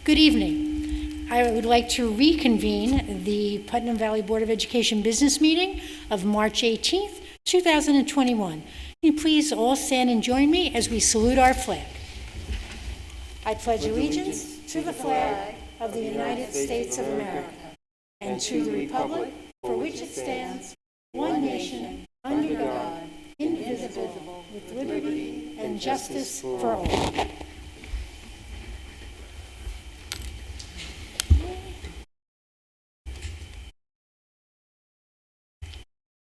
Good evening. I would like to reconvene the Putnam Valley Board of Education business meeting of March 18th, 2021. Can you please all stand and join me as we salute our flag? I pledge allegiance to the flag of the United States of America and to the republic for which it stands, one nation, under God, indivisible, with liberty and justice for all.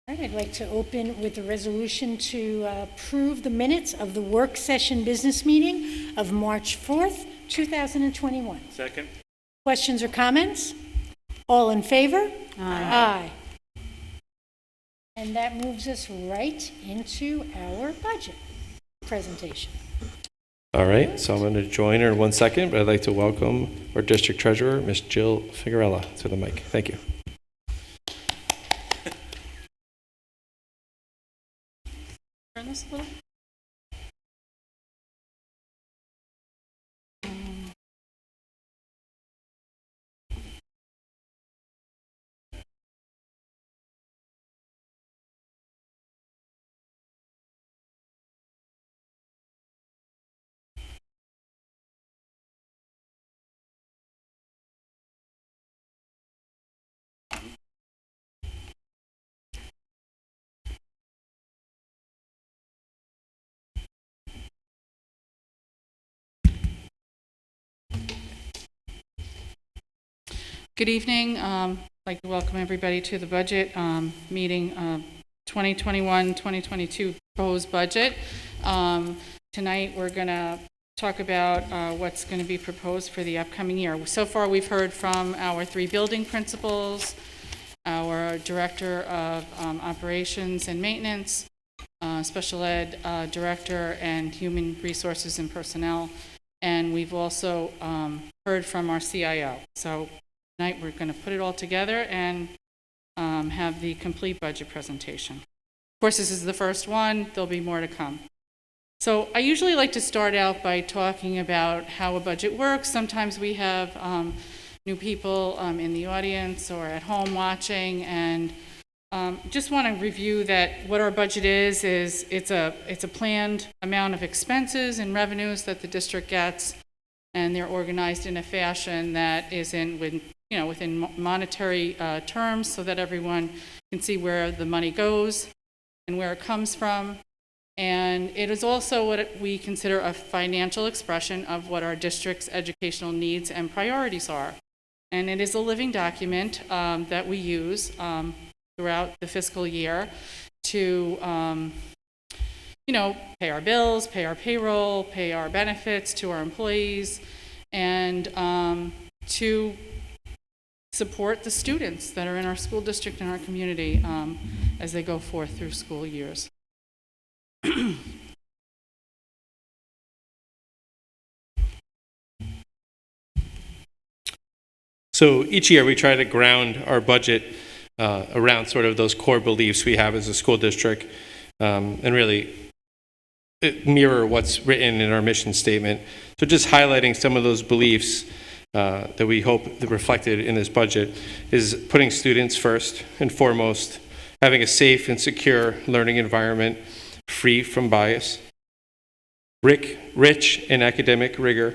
I'd like to open with a resolution to approve the minutes of the work session business meeting of March 4th, 2021. Second. Questions or comments? All in favor? Aye. And that moves us right into our budget presentation. All right, so I'm going to join her in 1 second, but I'd like to welcome our district treasurer, Ms. Jill Figuerella, to the mic. Thank you. Turn this a little. Good evening. I'd like to welcome everybody to the budget meeting, 2021-2022 proposed budget. Tonight we're going to talk about what's going to be proposed for the upcoming year. So far we've heard from our 3 building principals, our director of operations and maintenance, special ed director, and human resources and personnel. And we've also heard from our CIO. So tonight we're going to put it all together and have the complete budget presentation. Of course, this is the first one. There'll be more to come. So I usually like to start out by talking about how a budget works. Sometimes we have new people in the audience or at home watching, and just want to review that what our budget is it's a planned amount of expenses and revenues that the district gets, and they're organized in a fashion that is within monetary terms, so that everyone can see where the money goes and where it comes from. And it is also what we consider a financial expression of what our district's educational needs and priorities are. And it is a living document that we use throughout the fiscal year to pay our bills, pay our payroll, pay our benefits to our employees, and to support the students that are in our school district and our community as they go forth through school years. So each year we try to ground our budget around sort of those core beliefs we have as a school district, and really mirror what's written in our mission statement. So just highlighting some of those beliefs that we hope that reflected in this budget is putting students first and foremost, having a safe and secure learning environment free from bias, rich in academic rigor,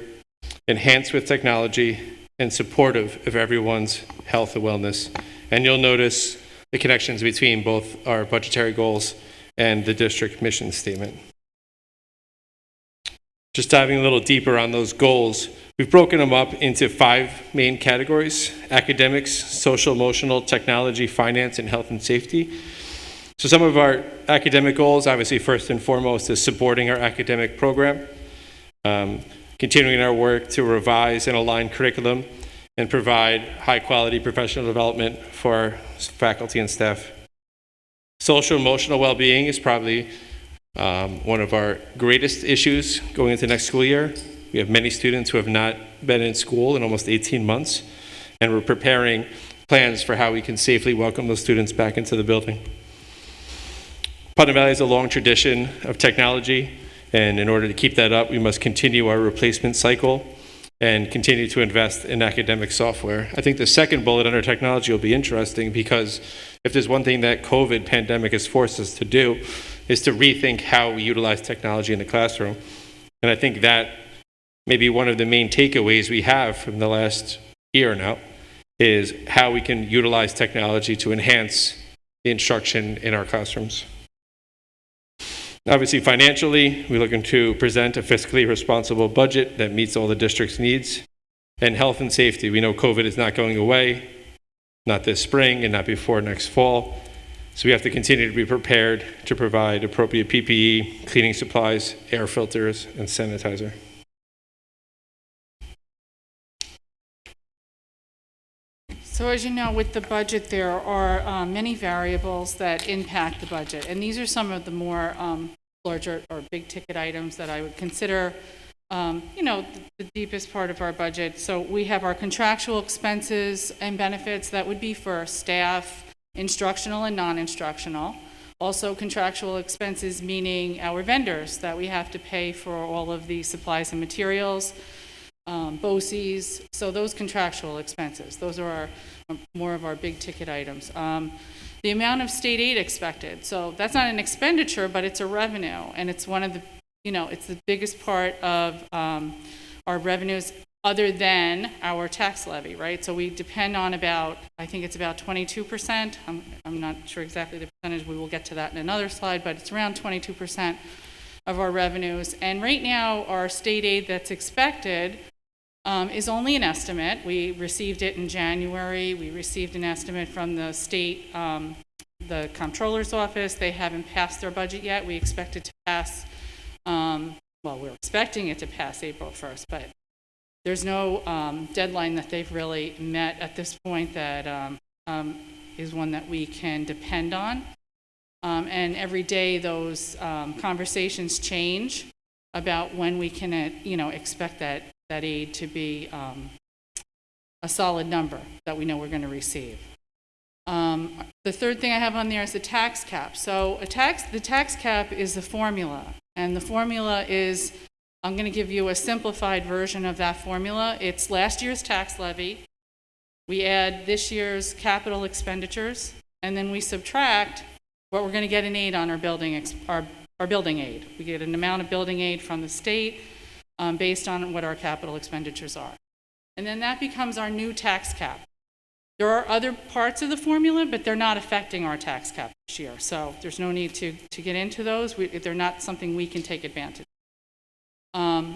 enhanced with technology, and supportive of everyone's health and wellness. And you'll notice the connections between both our budgetary goals and the district mission statement. Just diving a little deeper on those goals, we've broken them up into 5 main categories: academics, social, emotional, technology, finance, and health and safety. So some of our academic goals, obviously first and foremost, is supporting our academic program, continuing our work to revise and align curriculum and provide high quality professional development for our faculty and staff. Social emotional well-being is probably one of our greatest issues going into next school year. We have many students who have not been in school in almost 18 months, and we're preparing plans for how we can safely welcome those students back into the building. Putnam Valley has a long tradition of technology, and in order to keep that up, we must continue our replacement cycle and continue to invest in academic software. I think the second bullet under technology will be interesting because if there's one thing that COVID pandemic has forced us to do is to rethink how we utilize technology in the classroom. And I think that maybe one of the main takeaways we have from the last year now is how we can utilize technology to enhance the instruction in our classrooms. Obviously, financially, we're looking to present a fiscally responsible budget that meets all the district's needs. And health and safety, we know COVID is not going away, not this spring and not before next fall. So we have to continue to be prepared to provide appropriate PPE, cleaning supplies, air filters, and sanitizer. So as you know, with the budget, there are many variables that impact the budget. And these are some of the more larger or big ticket items that I would consider, the deepest part of our budget. So we have our contractual expenses and benefits. That would be for staff, instructional and non-instructional. Also contractual expenses, meaning our vendors that we have to pay for all of the supplies and materials. BOCES, so those contractual expenses, those are more of our big ticket items. The amount of state aid expected, so that's not an expenditure, but it's a revenue, and it's one of the, it's the biggest part of our revenues other than our tax levy, right? So we depend on I think it's about 22%. I'm not sure exactly the percentage. We will get to that in another slide, but it's around 22% of our revenues. And right now, our state aid that's expected is only an estimate. We received it in January. We received an estimate from the state, the comptroller's office. They haven't passed their budget yet. We expect it to pass, we're expecting it to pass April 1st, but there's no deadline that they've really met at this point that is one that we can depend on. And every day those conversations change about when we can, expect that aid to be a solid number that we know we're going to receive. The third thing I have on there is the tax cap. So the tax cap is the formula, and the formula is, I'm going to give you a simplified version of that formula. It's last year's tax levy. We add this year's capital expenditures, and then we subtract what we're going to get in aid on our building aid. We get an amount of building aid from the state based on what our capital expenditures are. And then that becomes our new tax cap. There are other parts of the formula, but they're not affecting our tax cap this year. So there's no need to get into those. They're not something we can take advantage of.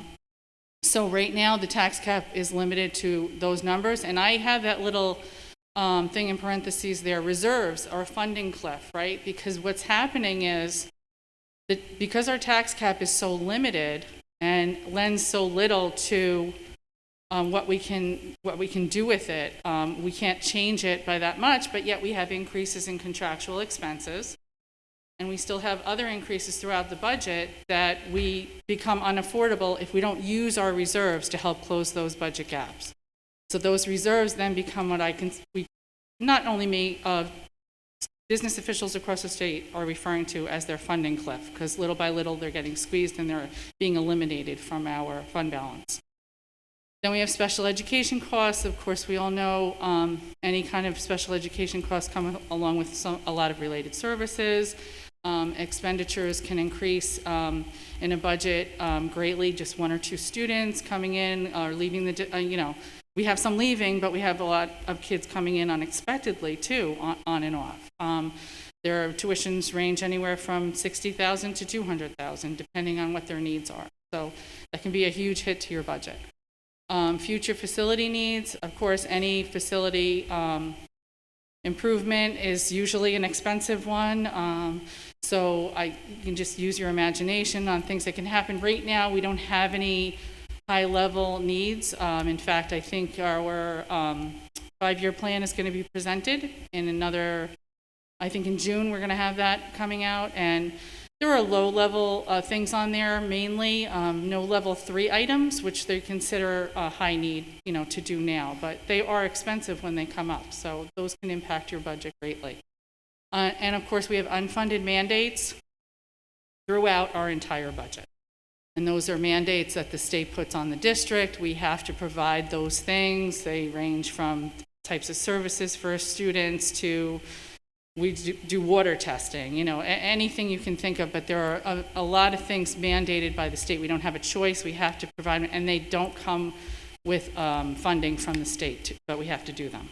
So right now, the tax cap is limited to those numbers. And I have that little thing in parentheses there, reserves or funding cliff, right? Because what's happening is that because our tax cap is so limited and lends so little to what we can do with it, we can't change it by that much, but yet we have increases in contractual expenses, and we still have other increases throughout the budget that we become unaffordable if we don't use our reserves to help close those budget gaps. So those reserves then become what not only me, business officials across the state are referring to as their funding cliff, because little by little they're getting squeezed and they're being eliminated from our fund balance. Then we have special education costs. Of course, we all know any kind of special education costs come along with a lot of related services. Expenditures can increase in a budget greatly, just one or two students coming in or leaving we have some leaving, but we have a lot of kids coming in unexpectedly too, on and off. Their tuitions range anywhere from $60,000 to $200,000, depending on what their needs are. So that can be a huge hit to your budget. Future facility needs, of course, any facility improvement is usually an expensive one. So you can just use your imagination on things that can happen. Right now, we don't have any high-level needs. In fact, I think our 5-year plan is going to be presented in in June, we're going to have that coming out. And there are low-level things on there, mainly no level 3 items, which they consider a high need, to do now. But they are expensive when they come up, so those can impact your budget greatly. And of course, we have unfunded mandates throughout our entire budget. And those are mandates that the state puts on the district. We have to provide those things. They range from types of services for students to, we do water testing, anything you can think of, but there are a lot of things mandated by the state. We don't have a choice. We have to provide them, and they don't come with funding from the state, but we have to do them.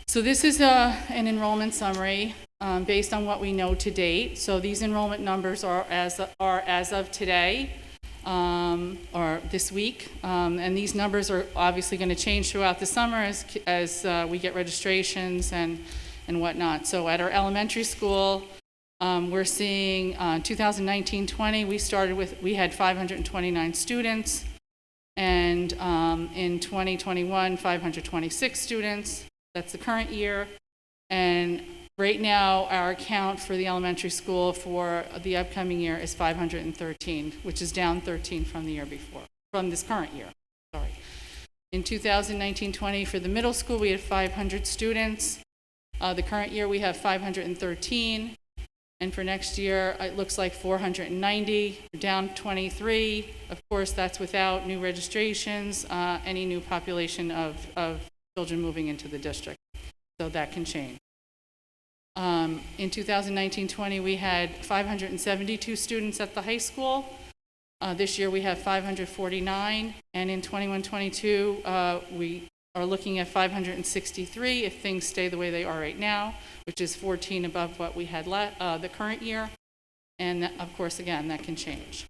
So this is an enrollment summary based on what we know to date. So these enrollment numbers are as of today, or this week, and these numbers are obviously going to change throughout the summer as we get registrations and whatnot. So at our elementary school, we're seeing 2019-20, we had 529 students, and in 2021, 526 students. That's the current year, and right now our count for the elementary school for the upcoming year is 513, which is down 13 from the year before, from this current year, sorry. In 2019-20 for the middle school, we had 500 students. The current year we have 513, and for next year it looks like 490, down 23. Of course, that's without new registrations, any new population of children moving into the district, so that can change. In 2019-20, we had 572 students at the high school. This year we have 549, and in 21-22, we are looking at 563 if things stay the way they are right now, which is 14 above what we had the current year, and that, of course, again, that can change.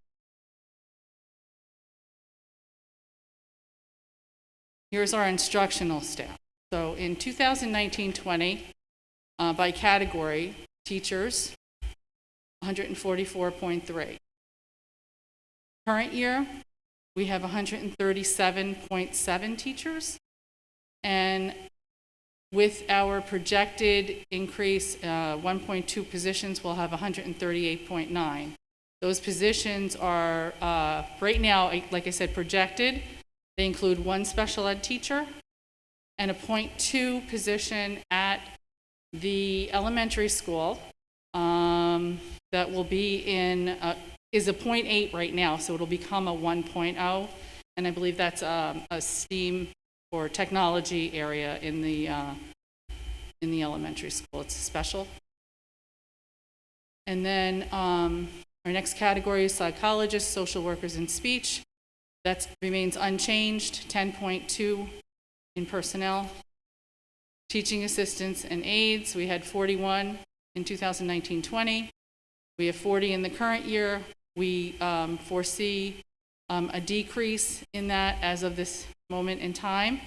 Here's our instructional staff. So in 2019-20, by category, teachers, 144.3. Current year, we have 137.7 teachers, and with our projected increase, 1.2 positions, we'll have 138.9. Those positions are, right now, like I said, projected. They include one special ed teacher and a 0.2 position at the elementary school that will be in, is a 0.8 right now, so it'll become a 1.0, and I believe that's a STEAM or technology area in the elementary school. It's special. And then our next category is psychologists, social workers, and speech. That remains unchanged, 10.2 in personnel. Teaching assistants and aides, we had 41 in 2019-20. We have 40 in the current year. We foresee a decrease in that as of this moment in time.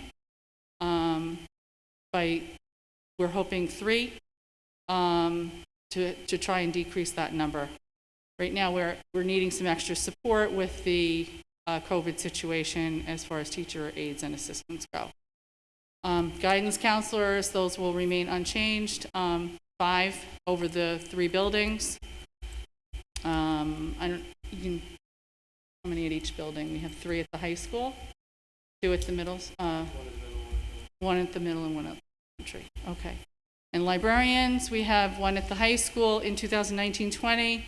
We're hoping 3 to try and decrease that number. Right now we're needing some extra support with the COVID situation as far as teacher aides and assistants go. Guidance counselors, those will remain unchanged, 5 over the 3 buildings. How many at each building? We have 3 at the high school, 2 at the middle, 1 at the middle and 1 at the elementary. Okay. And librarians, we have 1 at the high school in 2019-20,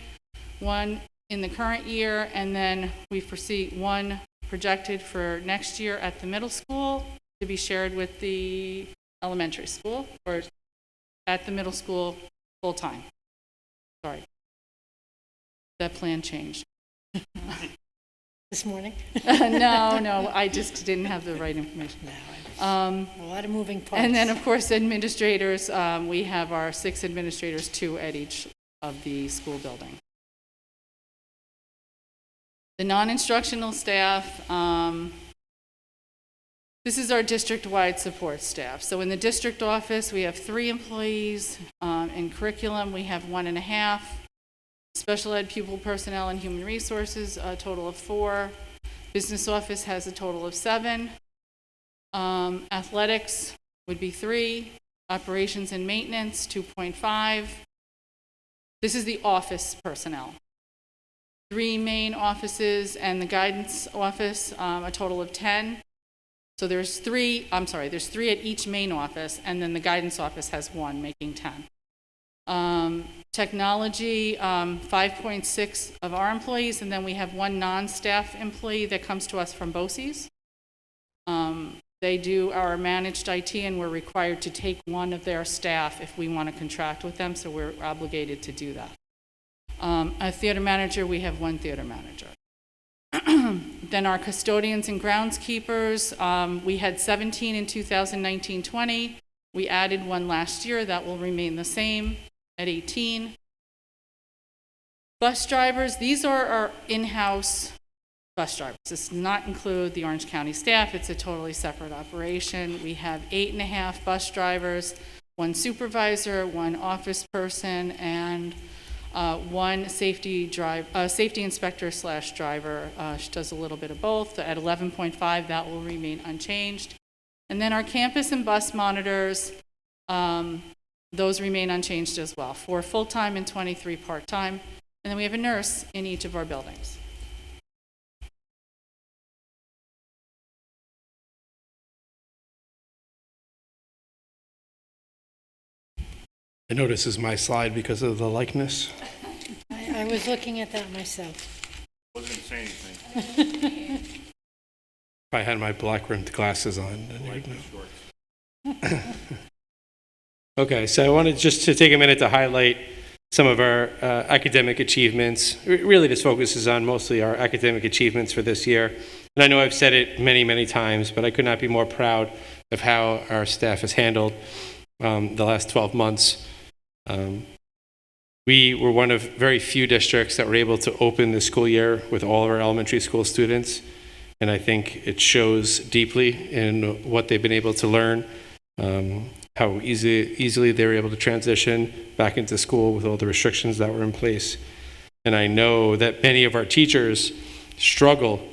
1 in the current year, and then we foresee 1 projected for next year at the middle school to be shared with the elementary school, or at the middle school full-time. Sorry. That plan changed. This morning? No, I just didn't have the right information. A lot of moving parts. And then, of course, administrators, we have our 6 administrators, 2 at each of the school building. The non-instructional staff, this is our district-wide support staff. So in the district office, we have 3 employees. In curriculum, we have 1.5. Special ed, pupil personnel, and human resources, a total of 4. Business office has a total of 7. Athletics would be 3. Operations and maintenance, 2.5. This is the office personnel. 3 main offices and the guidance office, a total of 10. So there's 3 at each main office, and then the guidance office has 1, making 10. Technology, 5.6 of our employees, and then we have one non-staff employee that comes to us from BOCES. They do our managed IT, and we're required to take one of their staff if we want to contract with them, so we're obligated to do that. A theater manager, we have one theater manager. Then our custodians and groundskeepers, we had 17 in 2019-20. We added one last year. That will remain the same at 18. Bus drivers, these are our in-house bus drivers. This does not include the Orange County staff. It's a totally separate operation. We have 8.5 bus drivers, one supervisor, one office person, and one safety inspector / driver. She does a little bit of both. At 11.5, that will remain unchanged. And then our campus and bus monitors, those remain unchanged as well, 4 full-time and 23 part-time. And then we have a nurse in each of our buildings. I know this is my slide because of the likeness. I was looking at that myself. Wasn't saying anything. If I had my black-rimmed glasses on, then you'd know. Okay, so I wanted just to take a minute to highlight some of our academic achievements. Really, this focuses on mostly our academic achievements for this year. And I know I've said it many, many times, but I could not be more proud of how our staff has handled the last 12 months. We were one of very few districts that were able to open the school year with all of our elementary school students, and I think it shows deeply in what they've been able to learn, how easily they were able to transition back into school with all the restrictions that were in place. And I know that many of our teachers struggle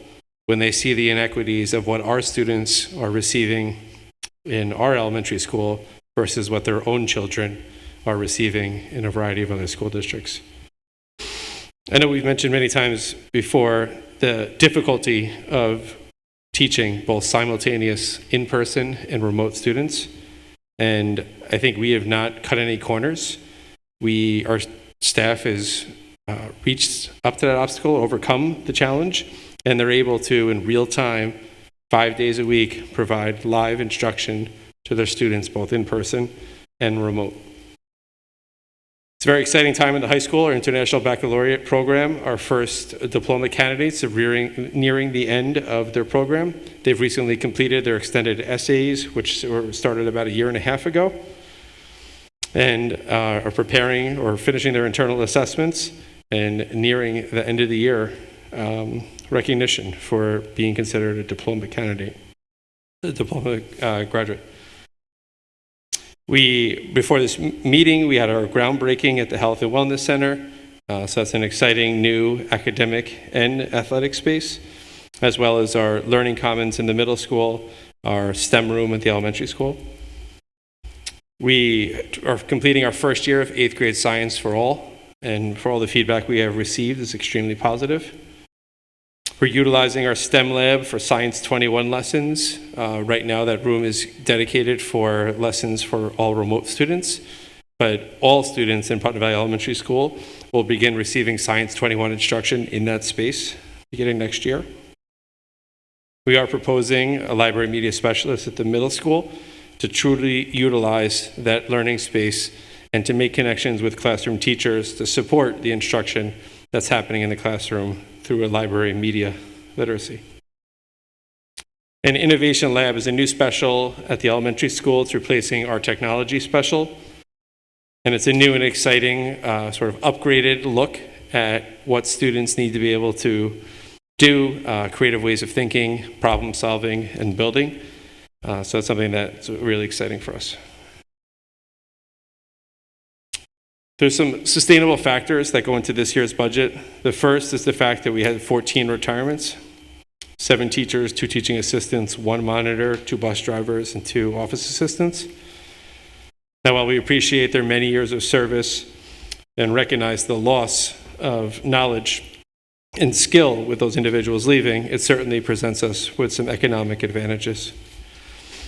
when they see the inequities of what our students are receiving in our elementary school versus what their own children are receiving in a variety of other school districts. I know we've mentioned many times before the difficulty of teaching both simultaneous in-person and remote students, and I think we have not cut any corners. Our staff has reached up to that obstacle, overcome the challenge, and they're able to, in real time, 5 days a week, provide live instruction to their students, both in person and remote. It's a very exciting time in the high school. Our International Baccalaureate program, our first diploma candidates are nearing the end of their program. They've recently completed their extended essays, which were started about 1.5 years ago, and are preparing or finishing their internal assessments and nearing the end of the year recognition for being considered a diploma candidate, a diploma graduate. Before this meeting, we had our groundbreaking at the Health and Wellness Center. So that's an exciting new academic and athletic space, as well as our Learning Commons in the middle school, our STEM room at the elementary school. We are completing our first year of 8th grade science for all, and for all the feedback we have received is extremely positive. We're utilizing our STEM lab for Science 21 lessons. Right now, that room is dedicated for lessons for all remote students, but all students in Putnam Valley Elementary School will begin receiving Science 21 instruction in that space beginning next year. We are proposing a library media specialist at the middle school to truly utilize that learning space and to make connections with classroom teachers to support the instruction that's happening in the classroom through a library media literacy. An innovation lab is a new special at the elementary school. It's replacing our technology special. And it's a new and exciting sort of upgraded look at what students need to be able to do, creative ways of thinking, problem solving, and building. So it's something that's really exciting for us. There's some sustainable factors that go into this year's budget. The first is the fact that we had 14 retirements, 7 teachers, 2 teaching assistants, 1 monitor, 2 bus drivers, and 2 office assistants. Now, while we appreciate their many years of service and recognize the loss of knowledge and skill with those individuals leaving, it certainly presents us with some economic advantages.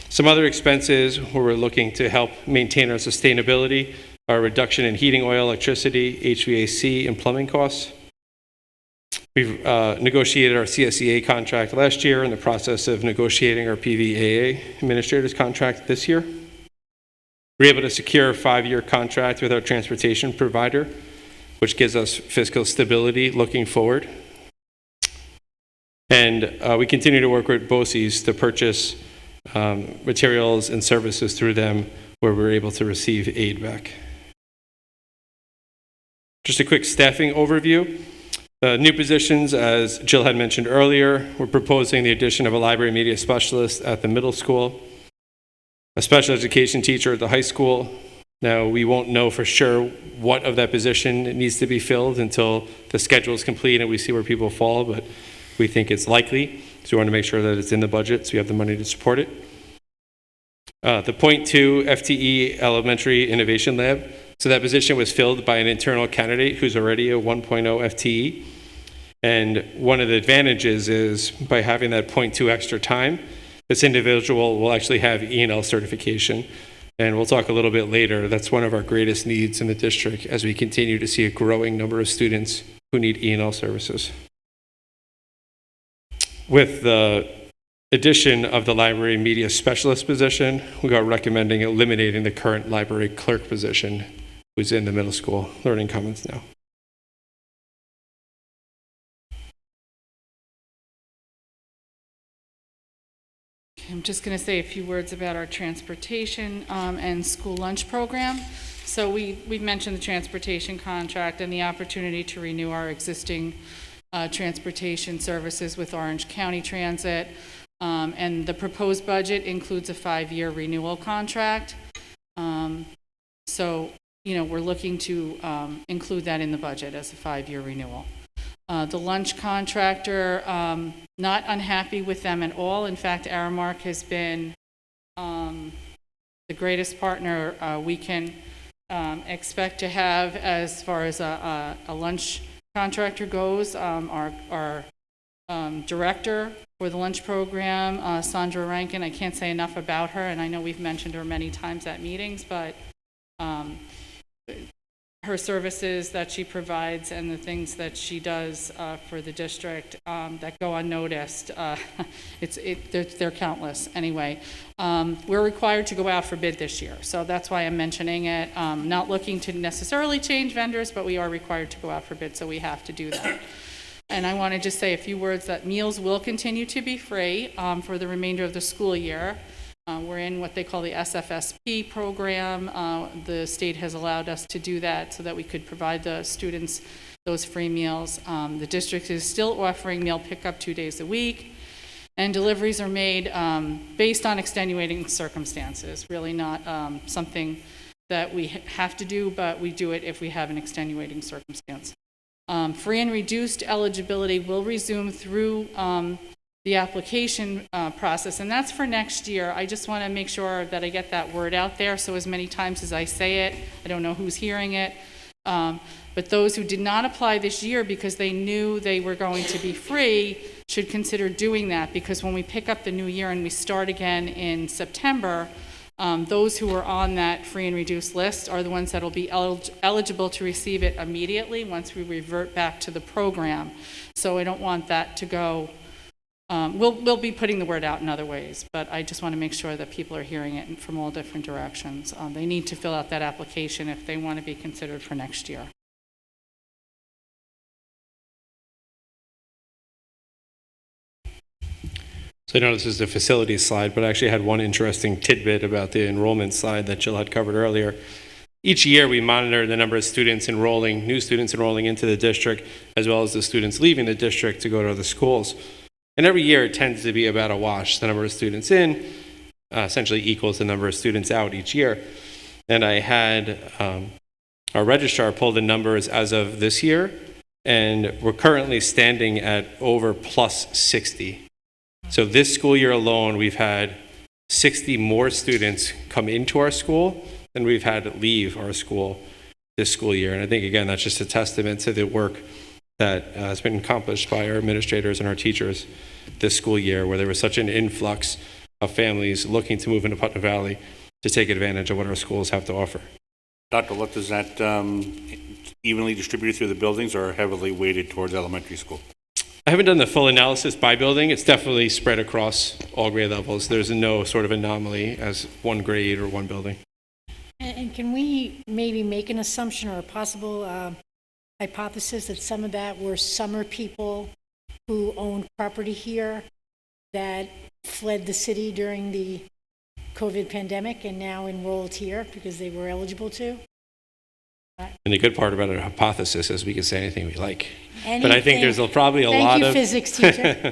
Some other expenses where we're looking to help maintain our sustainability our reduction in heating oil, electricity, HVAC, and plumbing costs. We've negotiated our CSEA contract last year, in the process of negotiating our PVAA administrator's contract this year. We're able to secure a 5-year contract with our transportation provider, which gives us fiscal stability looking forward. And we continue to work with BOCES to purchase materials and services through them where we're able to receive aid back. Just a quick staffing overview. New positions, as Jill had mentioned earlier, we're proposing the addition of a library media specialist at the middle school, a special education teacher at the high school. Now, we won't know for sure what of that position needs to be filled until the schedule is complete and we see where people fall, but we think it's likely. So we want to make sure that it's in the budget so we have the money to support it. The .2 FTE Elementary Innovation Lab. So that position was filled by an internal candidate who's already a 1.0 FTE. And one of the advantages is by having that .2 extra time, this individual will actually have E&L certification. And we'll talk a little bit later. That's one of our greatest needs in the district as we continue to see a growing number of students who need E&L services. With the addition of the library media specialist position, we are recommending eliminating the current library clerk position, who's in the middle school learning commons now. I'm just going to say a few words about our transportation and school lunch program. So we've mentioned the transportation contract and the opportunity to renew our existing transportation services with Orange County Transit. And the proposed budget includes a 5-year renewal contract. So, we're looking to include that in the budget as a 5-year renewal. The lunch contractor, not unhappy with them at all. In fact, Aramark has been the greatest partner we can expect to have as far as a lunch contractor goes. Our director for the lunch program, Sandra Rankin, I can't say enough about her, and I know we've mentioned her many times at meetings, but her services that she provides and the things that she does for the district that go unnoticed, they're countless. Anyway, we're required to go out for bid this year, so that's why I'm mentioning it. Not looking to necessarily change vendors, but we are required to go out for bid, so we have to do that. And I want to just say a few words that meals will continue to be free for the remainder of the school year. We're in what they call the SFSP program. The state has allowed us to do that so that we could provide the students those free meals. The district is still offering meal pickup 2 days a week, and deliveries are made based on extenuating circumstances, really not something that we have to do, but we do it if we have an extenuating circumstance. Free and reduced eligibility will resume through the application process, and that's for next year. I just want to make sure that I get that word out there, so as many times as I say it, I don't know who's hearing it, but those who did not apply this year because they knew they were going to be free should consider doing that, because when we pick up the new year and we start again in September, those who are on that free and reduced list are the ones that will be eligible to receive it immediately once we revert back to the program. So I don't want that to go. We'll be putting the word out in other ways, but I just want to make sure that people are hearing it from all different directions. They need to fill out that application if they want to be considered for next year. So I know this is the facilities slide, but I actually had one interesting tidbit about the enrollment slide that Jill had covered earlier. Each year we monitor the number of students enrolling, new students enrolling into the district, as well as the students leaving the district to go to other schools. And every year it tends to be about a wash. The number of students in essentially equals the number of students out each year. And I had our registrar pull the numbers as of this year, and we're currently standing at over plus 60. So this school year alone, we've had 60 more students come into our school than we've had leave our school this school year. And I think, again, that's just a testament to the work that has been accomplished by our administrators and our teachers this school year, where there was such an influx of families looking to move into Putnam Valley to take advantage of what our schools have to offer. Dr. Luck, is that evenly distributed through the buildings or heavily weighted towards elementary school? I haven't done the full analysis by building. It's definitely spread across all grade levels. There's no sort of anomaly as one grade or one building. And can we maybe make an assumption or a possible hypothesis that some of that were summer people who owned property here that fled the city during the COVID pandemic and now enrolled here because they were eligible to? And the good part about a hypothesis is we can say anything we like. But I think there's probably a lot Thank you, of physics teacher. I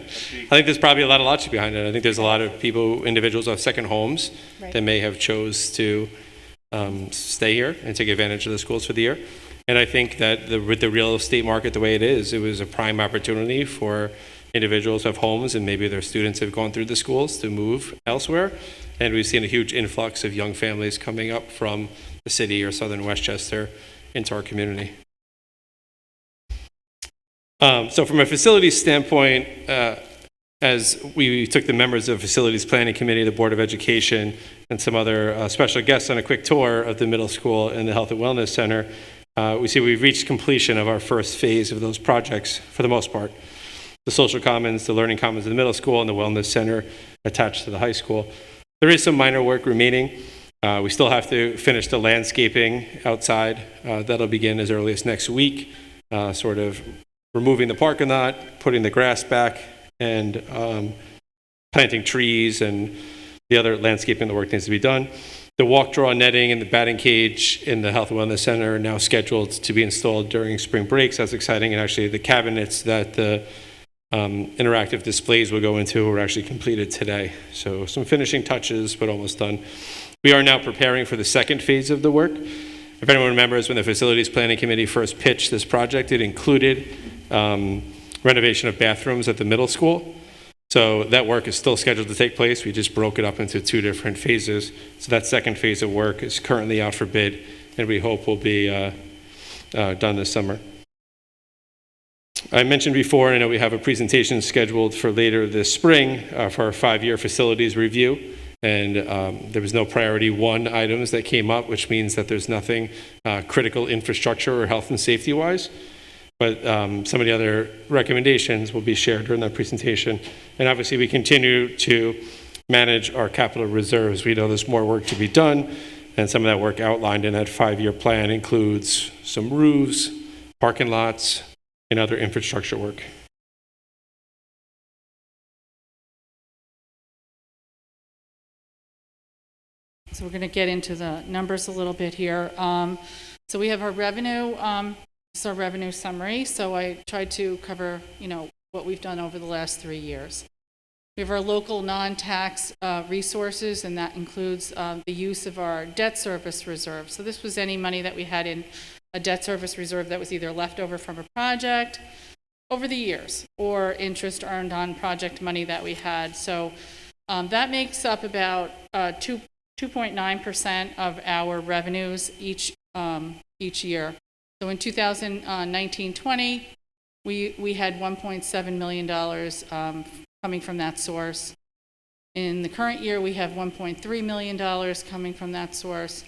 think there's probably a lot of logic behind it. I think there's a lot of people, individuals with second homes Right. that may have chose to stay here and take advantage of the schools for the year. And I think that with the real estate market the way it is, it was a prime opportunity for individuals who have homes and maybe their students have gone through the schools to move elsewhere. And we've seen a huge influx of young families coming up from the city or southern Westchester into our community. So from a facilities standpoint, as we took the members of the Facilities Planning Committee, the Board of Education, and some other special guests on a quick tour of the middle school and the Health and Wellness Center, we see we've reached completion of our first phase of those projects for the most part. The social commons, the learning commons in the middle school, and the wellness center attached to the high school. There is some minor work remaining. We still have to finish the landscaping outside. That'll begin as early as next week, sort of removing the parking lot, putting the grass back, and planting trees and the other landscaping the work needs to be done. The walk draw netting and the batting cage in the Health and Wellness Center are now scheduled to be installed during spring breaks. That's exciting. And actually the cabinets that the interactive displays will go into were actually completed today. So some finishing touches, but almost done. We are now preparing for the second phase of the work. If anyone remembers, when the Facilities Planning Committee first pitched this project, it included renovation of bathrooms at the middle school. So that work is still scheduled to take place. We just broke it up into two different phases. So that second phase of work is currently out for bid, and we hope will be done this summer. I mentioned before, and I know we have a presentation scheduled for later this spring for our 5-year facilities review. And there was no priority 1 items that came up, which means that there's nothing critical infrastructure or health and safety wise. But some of the other recommendations will be shared during that presentation. And obviously we continue to manage our capital reserves. We know there's more work to be done, and some of that work outlined in that 5-year plan includes some roofs, parking lots, and other infrastructure work. So we're going to get into the numbers a little bit here. So we have our revenue, this is our revenue summary. So I tried to cover, what we've done over the last 3 years. We have our local non-tax resources, and that includes the use of our debt service reserve. So this was any money that we had in a debt service reserve that was either left over from a project over the years or interest earned on project money that we had. So that makes up about 2.9% of our revenues each year. So in 2019-20, we had $1.7 million coming from that source. In the current year, we have $1.3 million coming from that source.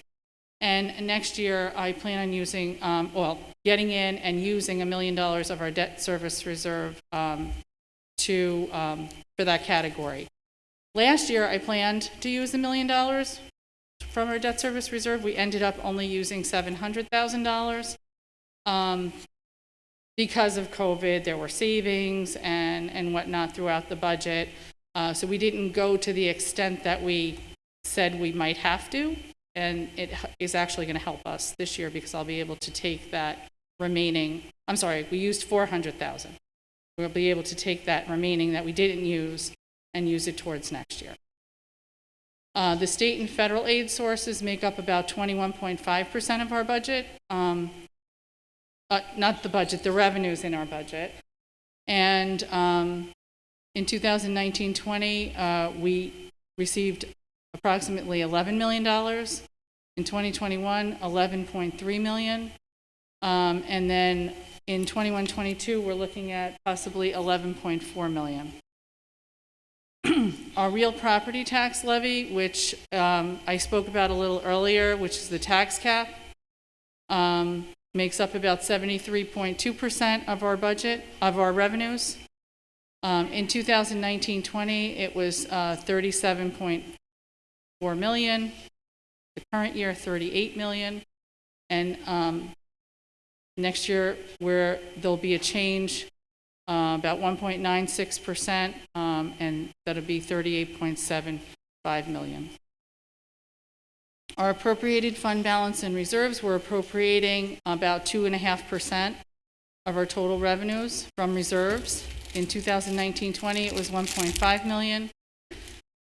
And next year, I plan on using, getting in and using $1 million of our debt service reserve for that category. Last year, I planned to use $1 million from our debt service reserve. We ended up only using $700,000. Because of COVID, there were savings and whatnot throughout the budget. So we didn't go to the extent that we said we might have to. And it is actually going to help us this year because I'll be able to take that remaining, we used $400,000. We'll be able to take that remaining that we didn't use and use it towards next year. The state and federal aid sources make up about 21.5% of our budget. Not the budget, the revenues in our budget. And in 2019-20, we received approximately $11 million. In 2021, $11.3 million. And then in 21-22, we're looking at possibly $11.4 million. Our real property tax levy, which I spoke about a little earlier, which is the tax cap, makes up about 73.2% of our budget, of our revenues. In 2019-20, it was 37.4 million. The current year, 38 million. And next year, there'll be a change, about 1.96%, and that'll be 38.75 million. Our appropriated fund balance and reserves, we're appropriating about 2.5% of our total revenues from reserves. In 2019-20, it was 1.5 million.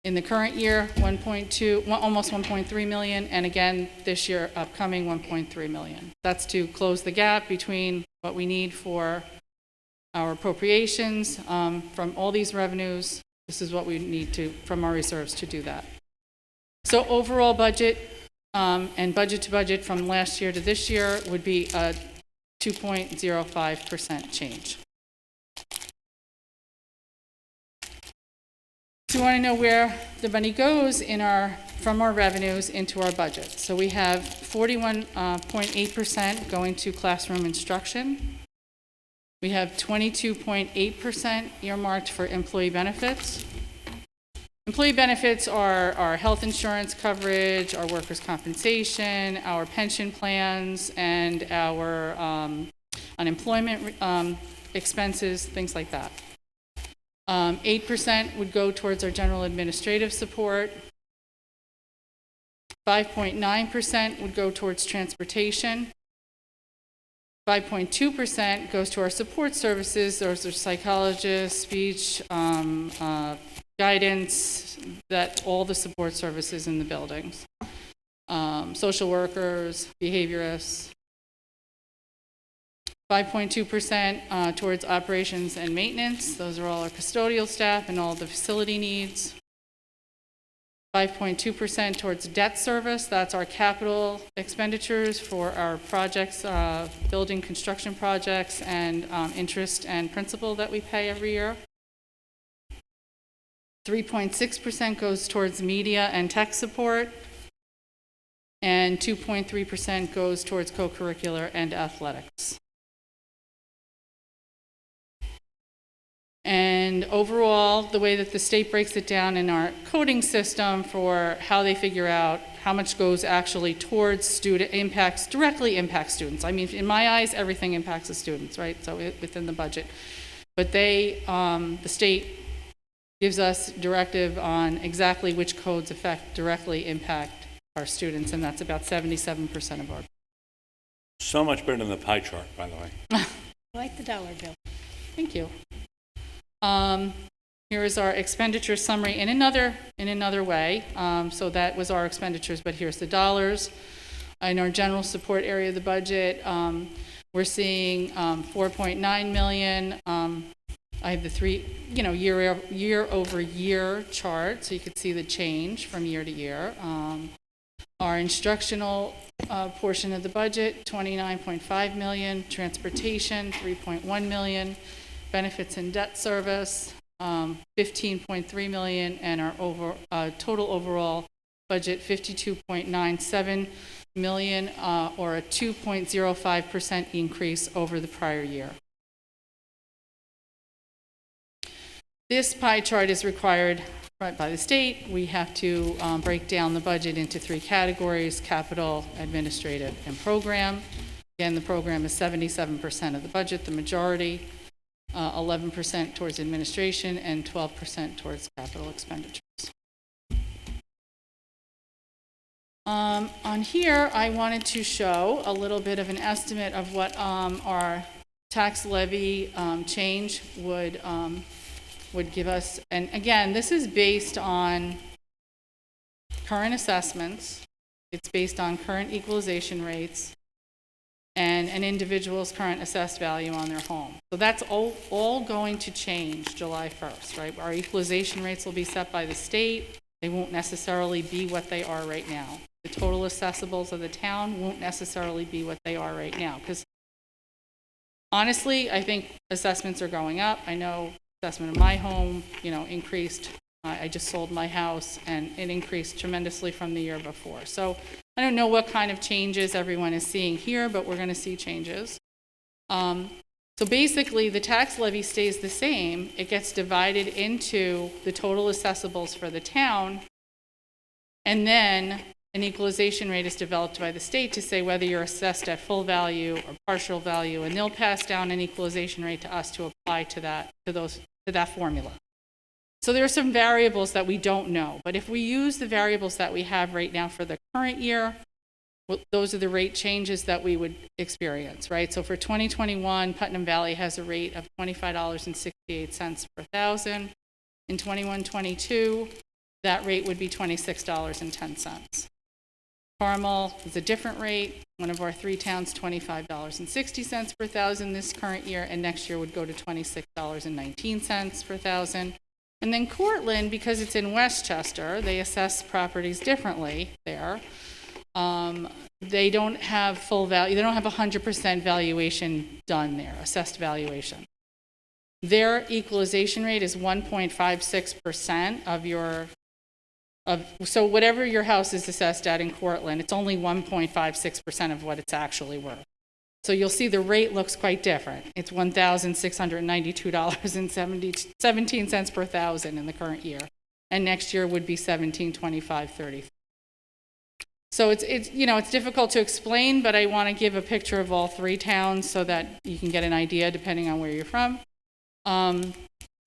In the current year, almost 1.3 million, and again, this year, upcoming 1.3 million. That's to close the gap between what we need for our appropriations from all these revenues. This is what we need from our reserves to do that. So overall budget and budget to budget from last year to this year would be a 2.05% change. So we want to know where the money goes from our revenues into our budget. So we have 41.8% going to classroom instruction. We have 22.8% earmarked for employee benefits. Employee benefits are our health insurance coverage, our workers' compensation, our pension plans, and our unemployment expenses, things like that. 8% would go towards our general administrative support. 5.9% would go towards transportation. 5.2% goes to our support services. Those are psychologists, speech, guidance, all the support services in the buildings. Social workers, behaviorists. 5.2% towards operations and maintenance. Those are all our custodial staff and all the facility needs. 5.2% towards debt service. That's our capital expenditures for our projects, building construction projects, and interest and principal that we pay every year. 3.6% goes towards media and tech support, and 2.3% goes towards co-curricular and athletics. And overall, the way that the state breaks it down in our coding system for how they figure out how much goes actually towards directly impacts students. I mean, in my eyes, everything impacts the students, right? So within the budget. But the state gives us directive on exactly which codes directly impact our students, and that's about 77% of our. So much better than the pie chart, by the way. I like the dollar bill. Thank you. Here is our expenditure summary in another way. So that was our expenditures, but here's the dollars. In our general support area of the budget, we're seeing 4.9 million. I have the three, year over year chart, so you can see the change from year to year. Our instructional portion of the budget, 29.5 million. Transportation, 3.1 million. Benefits and debt service, 15.3 million, and our total overall budget, 52.97 million, or a 2.05% increase over the prior year. This pie chart is required by the state. We have to break down the budget into three categories: capital, administrative, and program. Again, the program is 77% of the budget, the majority. 11% towards administration, and 12% towards capital expenditures. On here, I wanted to show a little bit of an estimate of what our tax levy change would give us. And again, this is based on current assessments. It's based on current equalization rates and an individual's current assessed value on their home. So that's all going to change July 1st, right? Our equalization rates will be set by the state. They won't necessarily be what they are right now. The total assessables of the town won't necessarily be what they are right now. Because honestly, I think assessments are going up. I know assessment of my home, increased I just sold my house, and it increased tremendously from the year before. So I don't know what kind of changes everyone is seeing here, but we're going to see changes. So basically, the tax levy stays the same. It gets divided into the total assessables for the town, and then an equalization rate is developed by the state to say whether you're assessed at full value or partial value, and they'll pass down an equalization rate to us to apply to that formula. So there are some variables that we don't know, but if we use the variables that we have right now for the current year, well, those are the rate changes that we would experience, right? So for 2021, Putnam Valley has a rate of $25.68 per thousand. In 21-22, that rate would be $26.10. Carmel is a different rate. One of our three towns, $25.60 per thousand this current year, and next year would go to $26.19 per thousand. And then Cortland, because it's in Westchester, they assess properties differently there. They don't have full value, they don't have 100% valuation done there, assessed valuation. Their equalization rate is 1.56% so whatever your house is assessed at in Cortland, it's only 1.56% of what it's actually worth. So you'll see the rate looks quite different. It's $1,692.17 per thousand in the current year. And next year would be $1,725.30. So it's difficult to explain, but I want to give a picture of all three towns so that you can get an idea depending on where you're from.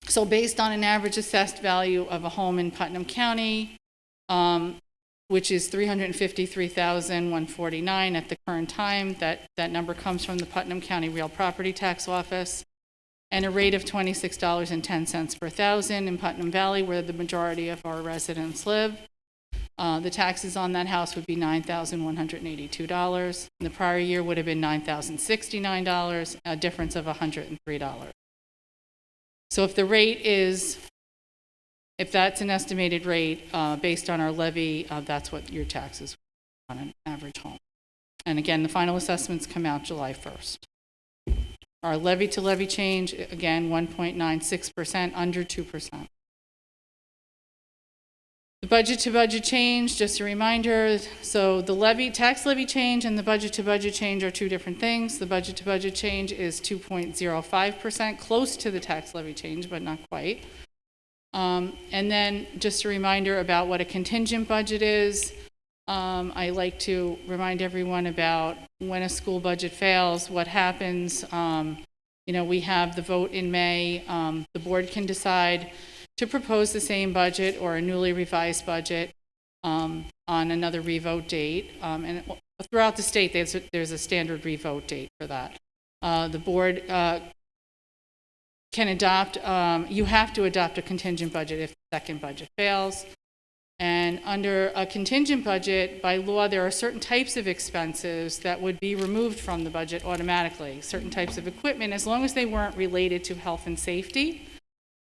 So based on an average assessed value of a home in Putnam County, which is $353,149 at the current time, that number comes from the Putnam County Real Property Tax Office, and a rate of $26.10 per thousand in Putnam Valley, where the majority of our residents live. The taxes on that house would be $9,182. The prior year would have been $9,069, a difference of $103. So if that's an estimated rate based on our levy, that's what your taxes are on an average home. And again, the final assessments come out July 1st. Our levy to levy change, again, 1.96%, under 2%. The budget to budget change, just a reminder, so the tax levy change and the budget to budget change are two different things. The budget to budget change is 2.05%, close to the tax levy change, but not quite. And then just a reminder about what a contingent budget is. I like to remind everyone about when a school budget fails, what happens. We have the vote in May. The board can decide to propose the same budget or a newly revised budget on another revote date. And throughout the state, there's a standard revote date for that. The board can adopt, you have to adopt a contingent budget if the second budget fails. And under a contingent budget, by law, there are certain types of expenses that would be removed from the budget automatically, certain types of equipment, as long as they weren't related to health and safety.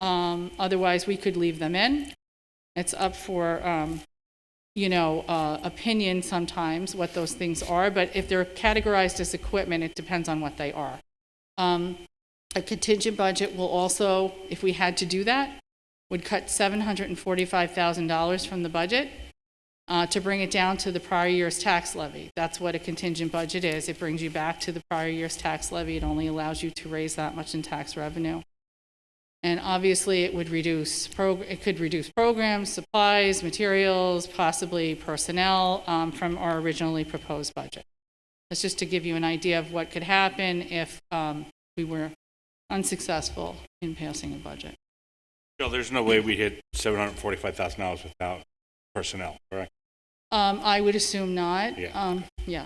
Otherwise, we could leave them in. It's up for, opinion sometimes what those things are, but if they're categorized as equipment, it depends on what they are. A contingent budget will also, if we had to do that, would cut $745,000 from the budget to bring it down to the prior year's tax levy. That's what a contingent budget is. It brings you back to the prior year's tax levy. It only allows you to raise that much in tax revenue. And obviously, it could reduce programs, supplies, materials, possibly personnel from our originally proposed budget. That's just to give you an idea of what could happen if we were unsuccessful in passing a budget. Bill, there's no way we hit $745,000 without personnel, correct? I would assume not. Yeah. Yeah.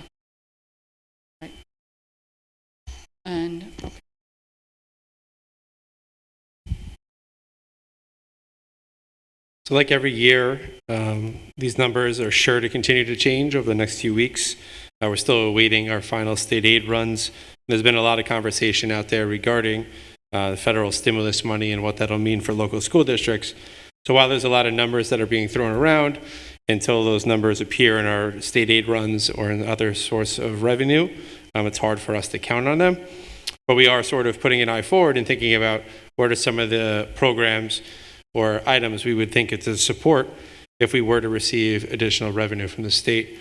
Right. And okay. So like every year, these numbers are sure to continue to change over the next few weeks. We're still awaiting our final state aid runs. There's been a lot of conversation out there regarding the federal stimulus money and what that'll mean for local school districts. So while there's a lot of numbers that are being thrown around, until those numbers appear in our state aid runs or in other source of revenue, it's hard for us to count on them. But we are sort of putting an eye forward and thinking about what are some of the programs or items we would think it's a support if we were to receive additional revenue from the state.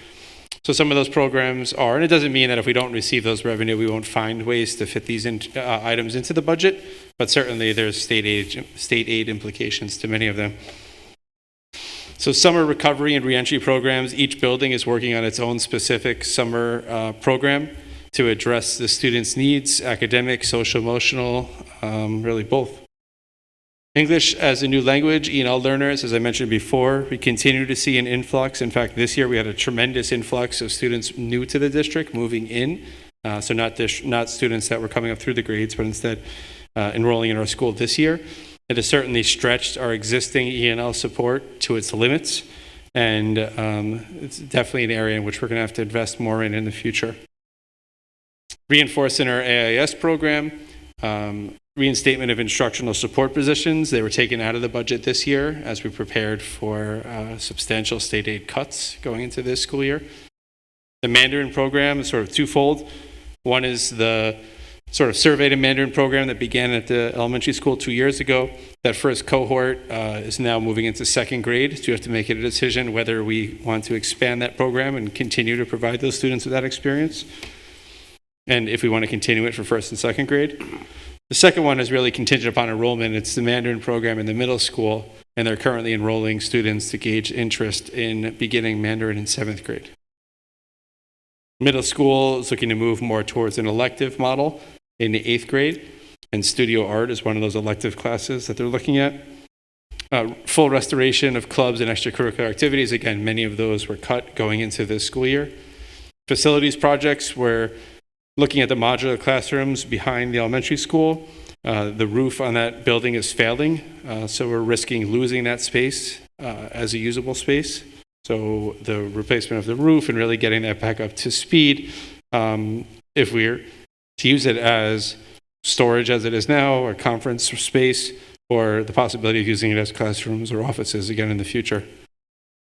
So some of those programs are, and it doesn't mean that if we don't receive those revenue, we won't find ways to fit these items into the budget, but certainly there's state aid implications to many of them. So summer recovery and reentry programs, each building is working on its own specific summer program to address the students' needs, academic, social, emotional, really both. English as a new language, E&L learners, as I mentioned before, we continue to see an influx. In fact, this year we had a tremendous influx of students new to the district moving in. So not students that were coming up through the grades, but instead enrolling in our school this year. It has certainly stretched our existing E&L support to its limits. And it's definitely an area in which we're going to have to invest more in the future. Reinforcing our AIS program, reinstatement of instructional support positions. They were taken out of the budget this year as we prepared for substantial state aid cuts going into this school year. The Mandarin program is sort of twofold. One is the sort of surveyed Mandarin program that began at the elementary school 2 years ago. That first cohort is now moving into second grade. So you have to make a decision whether we want to expand that program and continue to provide those students with that experience, and if we want to continue it for first and second grade. The second one is really contingent upon enrollment. It's the Mandarin program in the middle school, and they're currently enrolling students to gauge interest in beginning Mandarin in 7th grade. Middle school is looking to move more towards an elective model in the 8th grade, and studio art is one of those elective classes that they're looking at. Full restoration of clubs and extracurricular activities. Again, many of those were cut going into this school year. Facilities projects, we're looking at the modular classrooms behind the elementary school. The roof on that building is failing, so we're risking losing that space as a usable space. So the replacement of the roof and really getting that back up to speed, if we're to use it as storage as it is now, or conference space, or the possibility of using it as classrooms or offices again in the future.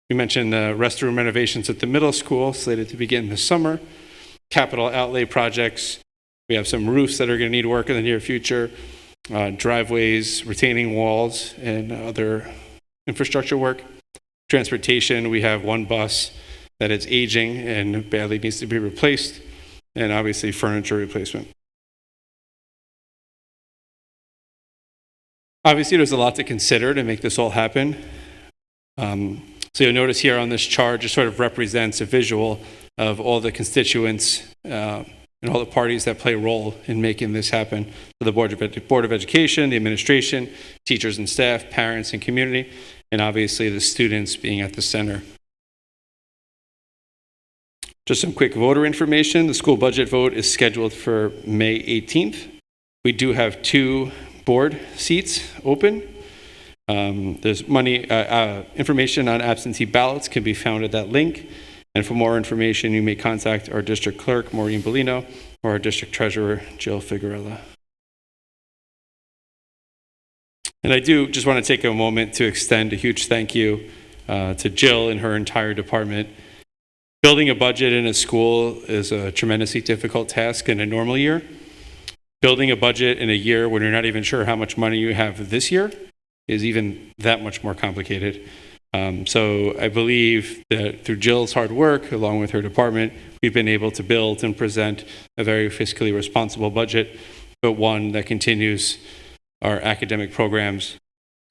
We mentioned the restroom renovations at the middle school, slated to begin this summer. Capital outlay projects. We have some roofs that are going to need work in the near future, driveways, retaining walls, and other infrastructure work. Transportation, we have one bus that is aging and badly needs to be replaced, and obviously furniture replacement. Obviously, there's a lot to consider to make this all happen. So you'll notice here on this chart just sort of represents a visual of all the constituents and all the parties that play a role in making this happen. So the Board of Education, the administration, teachers and staff, parents and community, and obviously the students being at the center. Just some quick voter information. The school budget vote is scheduled for May 18th. We do have 2 board seats open. There's information on absentee ballots can be found at that link. And for more information, you may contact our district clerk, Maureen Bellino, or our district treasurer, Jill Figuerella. And I do just want to take a moment to extend a huge thank you to Jill and her entire department. Building a budget in a school is a tremendously difficult task in a normal year. Building a budget in a year when you're not even sure how much money you have this year is even that much more complicated. So I believe that through Jill's hard work, along with her department, we've been able to build and present a very fiscally responsible budget, but one that continues our academic programs,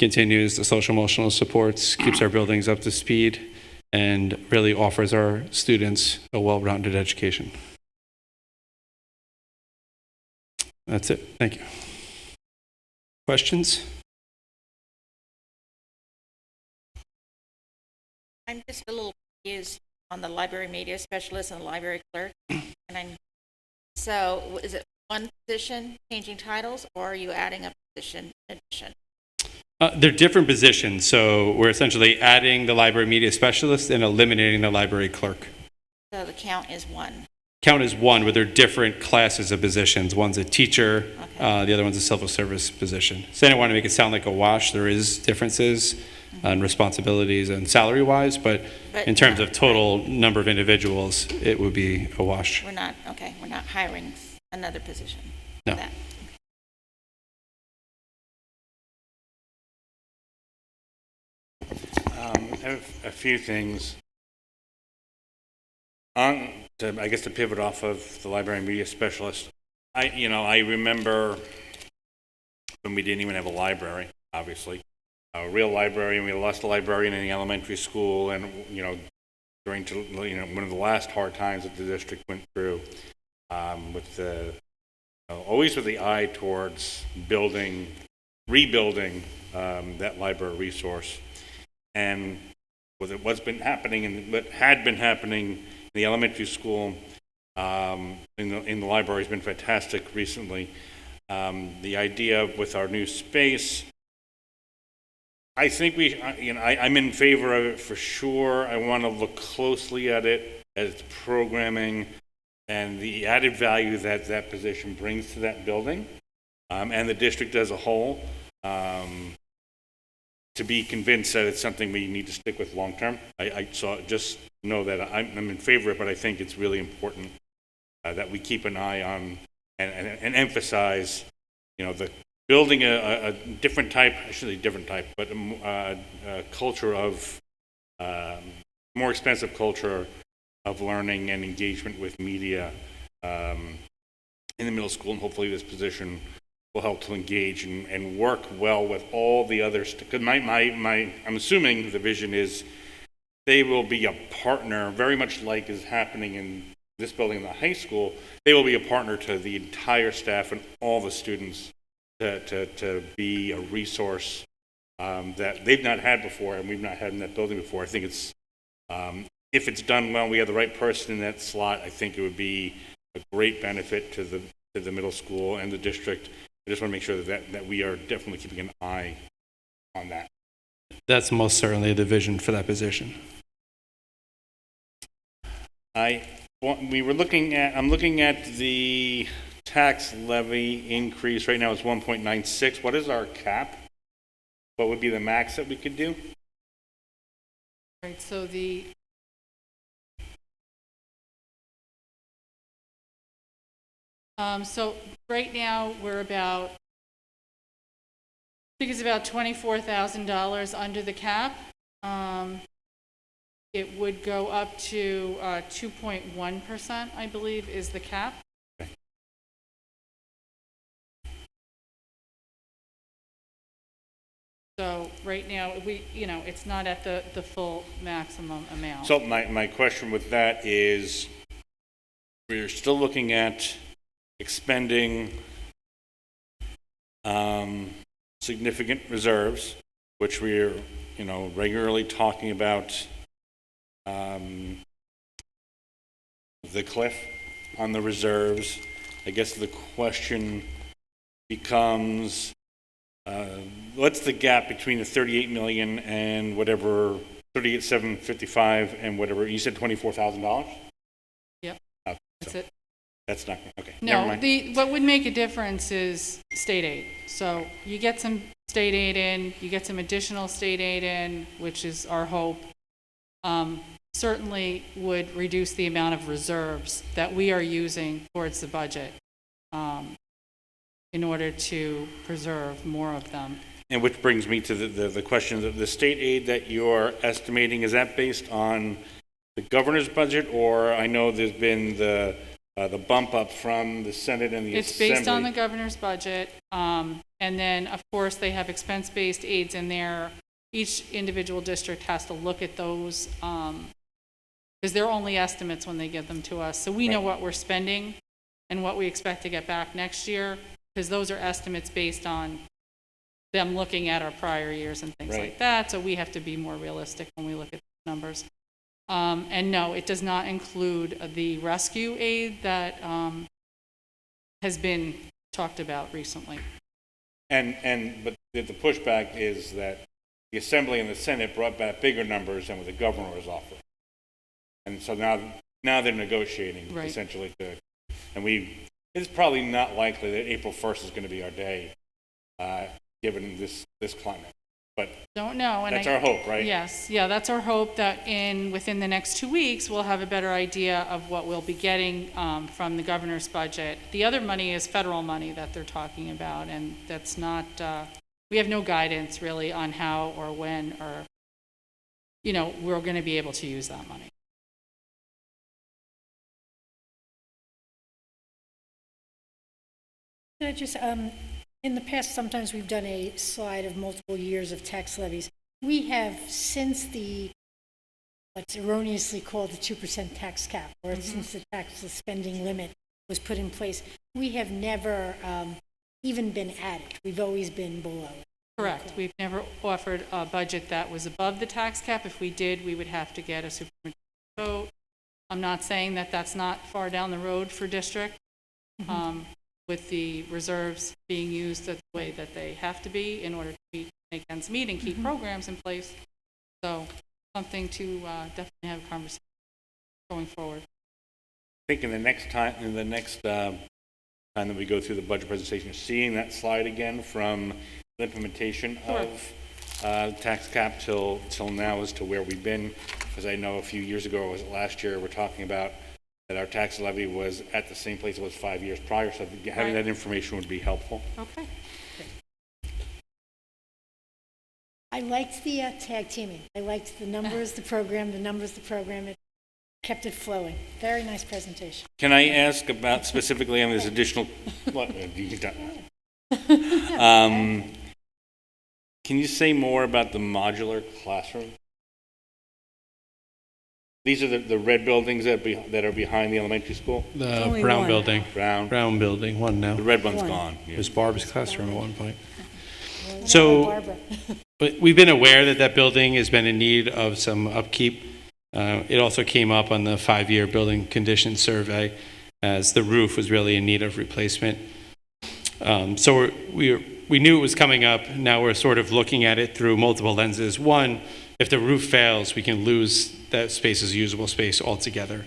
continues the social emotional supports, keeps our buildings up to speed, and really offers our students a well-rounded education. That's it. Thank you. Questions? I'm just a little confused on the library media specialist and the library clerk. So is it one position changing titles, or are you adding a position in addition? They're different positions. So we're essentially adding the library media specialist and eliminating the library clerk. So the count is 1. Count is 1, but they're different classes of positions. One's a teacher, Okay. the other one's a civil service position. So I don't want to make it sound like a wash. There is differences and responsibilities and salary-wise, but in terms of total number of individuals, it would be a wash. We're not hiring another position for No. that. I have a few things. I guess to pivot off of the library and media specialist, I remember when we didn't even have a library, obviously, a real library, and we lost a librarian in the elementary school, and during one of the last hard times that the district went through, with the always with the eye towards rebuilding that library resource, and with what's been happening and what had been happening in the elementary school, in the library has been fantastic recently. The idea with our new space, I think I'm in favor of it for sure. I want to look closely at it as programming and the added value that that position brings to that building, and the district as a whole, to be convinced that it's something we need to stick with long term. So just know that I'm in favor of it, but I think it's really important that we keep an eye on and emphasize, the building a different type, I shouldn't say different type, but a culture of, more expensive culture of learning and engagement with media in the middle school, and hopefully this position will help to engage and work well with all the others. Because I'm assuming the vision is they will be a partner, very much like is happening in this building in the high school. They will be a partner to the entire staff and all the students to be a resource that they've not had before and we've not had in that building before. I think it's, if it's done well, we have the right person in that slot, I think it would be a great benefit to the middle school and the district. I just want to make sure that we are definitely keeping an eye on that. That's most certainly the vision for that position. I'm looking at the tax levy increase. Right now it's 1.96. What is our cap? What would be the max that we could do? Right, so so right now we're about, I think it's about $24,000 under the cap. It would go up to 2.1%, I believe, is the cap. Okay. So right now, it's not at the full maximum amount. So my question with that is, we're still looking at expending significant reserves, which we're regularly talking about, the cliff on the reserves. I guess the question becomes, what's the gap between the 38 million and whatever 38,755 and whatever you said, $24,000? Yep, Okay, that's so it. that's not okay. Never No, mind. what would make a difference is state aid. So you get some state aid in, you get some additional state aid in, which is our hope. Certainly would reduce the amount of reserves that we are using towards the budget in order to preserve more of them. And which brings me to the question of the state aid that you're estimating. Is that based on the governor's budget, or I know there's been the bump up from the Senate and the Assembly? It's based on the governor's budget, and then of course they have expense-based aids in there. Each individual district has to look at those because they're only estimates when they give them to us. So we know what we're spending and what we expect to get back next year, because those are estimates based on them looking at our prior years and things like that. So we have to be more realistic when we look at the numbers. And no, it does not include the rescue aid that has been talked about recently. But the pushback is that the Assembly and the Senate brought back bigger numbers than what the governor was offering. And so now they're negotiating essentially it's probably not likely that April 1st is going to be our day, given this climate. But don't know. And that's our hope, right? Yes. Yeah, that's our hope that within the next 2 weeks, we'll have a better idea of what we'll be getting from the governor's budget. The other money is federal money that they're talking about, and that's not, we have no guidance really on how or when or we're going to be able to use that money. Can I just, in the past, sometimes we've done a slide of multiple years of tax levies. We have, since the, what's erroneously called the 2% tax cap, or since the tax spending limit was put in place, we have never even been at it. We've always been below it. Correct. We've never offered a budget that was above the tax cap. If we did, we would have to get a supermajority vote. I'm not saying that that's not far down the road for district, with the reserves being used the way that they have to be in order to make ends meet and keep programs in place. So something to definitely have a conversation going forward. I think in the next time that we go through the budget presentation, seeing that slide again from the implementation of tax cap till now as to where we've been, because I know a few years ago, or was it last year, we're talking about that our tax levy was at the same place it was 5 years prior, so having that information would be helpful. Okay. I liked the tag teaming. I liked the numbers, the program, It kept it flowing. Very nice presentation. Can I ask about specifically on this additional, can you say more about the modular classroom? These are the red buildings that are behind the elementary school? The only brown one. building. Brown Building, one now. The red one's One. gone. It Yeah. was Barb's classroom at one point. Barbara. So, but we've been aware that that building has been in need of some upkeep. It also came up on the 5-year building condition survey as the roof was really in need of replacement. So we knew it was coming up. Now we're sort of looking at it through multiple lenses. One, if the roof fails, we can lose that space as usable space altogether.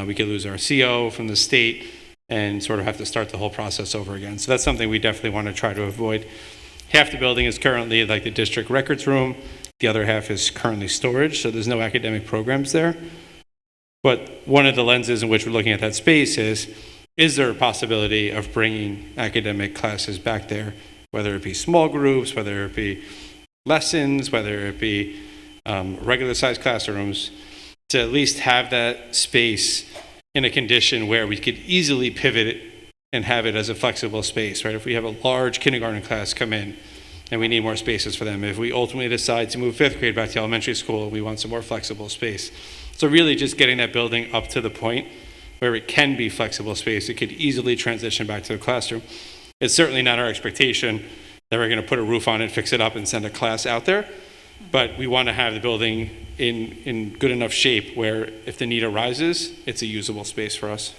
We could lose our CO from the state and sort of have to start the whole process over again. So that's something we definitely want to try to avoid. Half the building is currently like the district records room. The other half is currently storage, so there's no academic programs there. But one of the lenses in which we're looking at that space is there a possibility of bringing academic classes back there, whether it be small groups, whether it be lessons, whether it be regular sized classrooms, to at least have that space in a condition where we could easily pivot it and have it as a flexible space, right? If we have a large kindergarten class come in and we need more spaces for them, if we ultimately decide to move 5th grade back to elementary school, we want some more flexible space. So really just getting that building up to the point where it can be flexible space, it could easily transition back to the classroom. It's certainly not our expectation that we're going to put a roof on it, fix it up, and send a class out there. But we want to have the building in good enough shape where if the need arises, it's a usable space for us.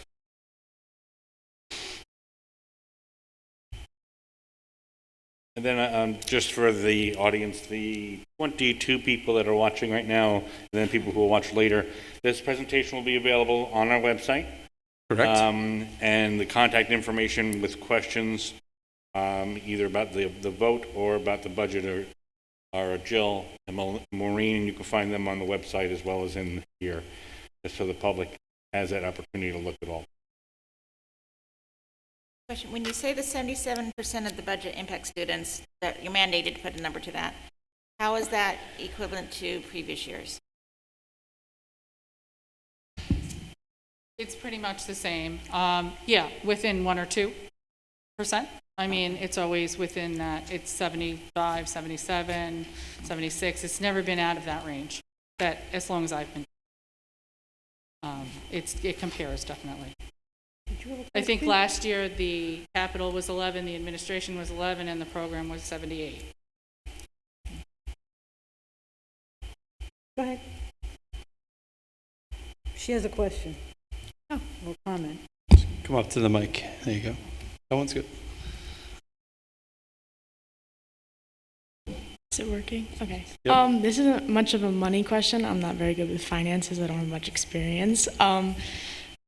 And then just for the audience, the 22 people that are watching right now, and then people who will watch later, this presentation will be available on our website. Correct? And the contact information with questions, either about the vote or about the budget are Jill and Maureen, and you can find them on the website as well as in here, just so the public has that opportunity to look at all. Question, when you say the 77% of the budget impacts students, that you're mandated to put a number to that, how is that equivalent to previous years? It's pretty much the same. Yeah, within 1 or 2%. I mean, it's always within that. It's 75, 77, 76. It's never been out of that range, that as long as I've been. It compares definitely. I think last year the capital was 11, the administration was 11, and the program was 78. Go ahead. She has a question. Oh, or comment. Come up to the mic. There you go. That one's good. Is it working? Okay. Yep. This isn't much of a money question. I'm not very good with finances. I don't have much experience.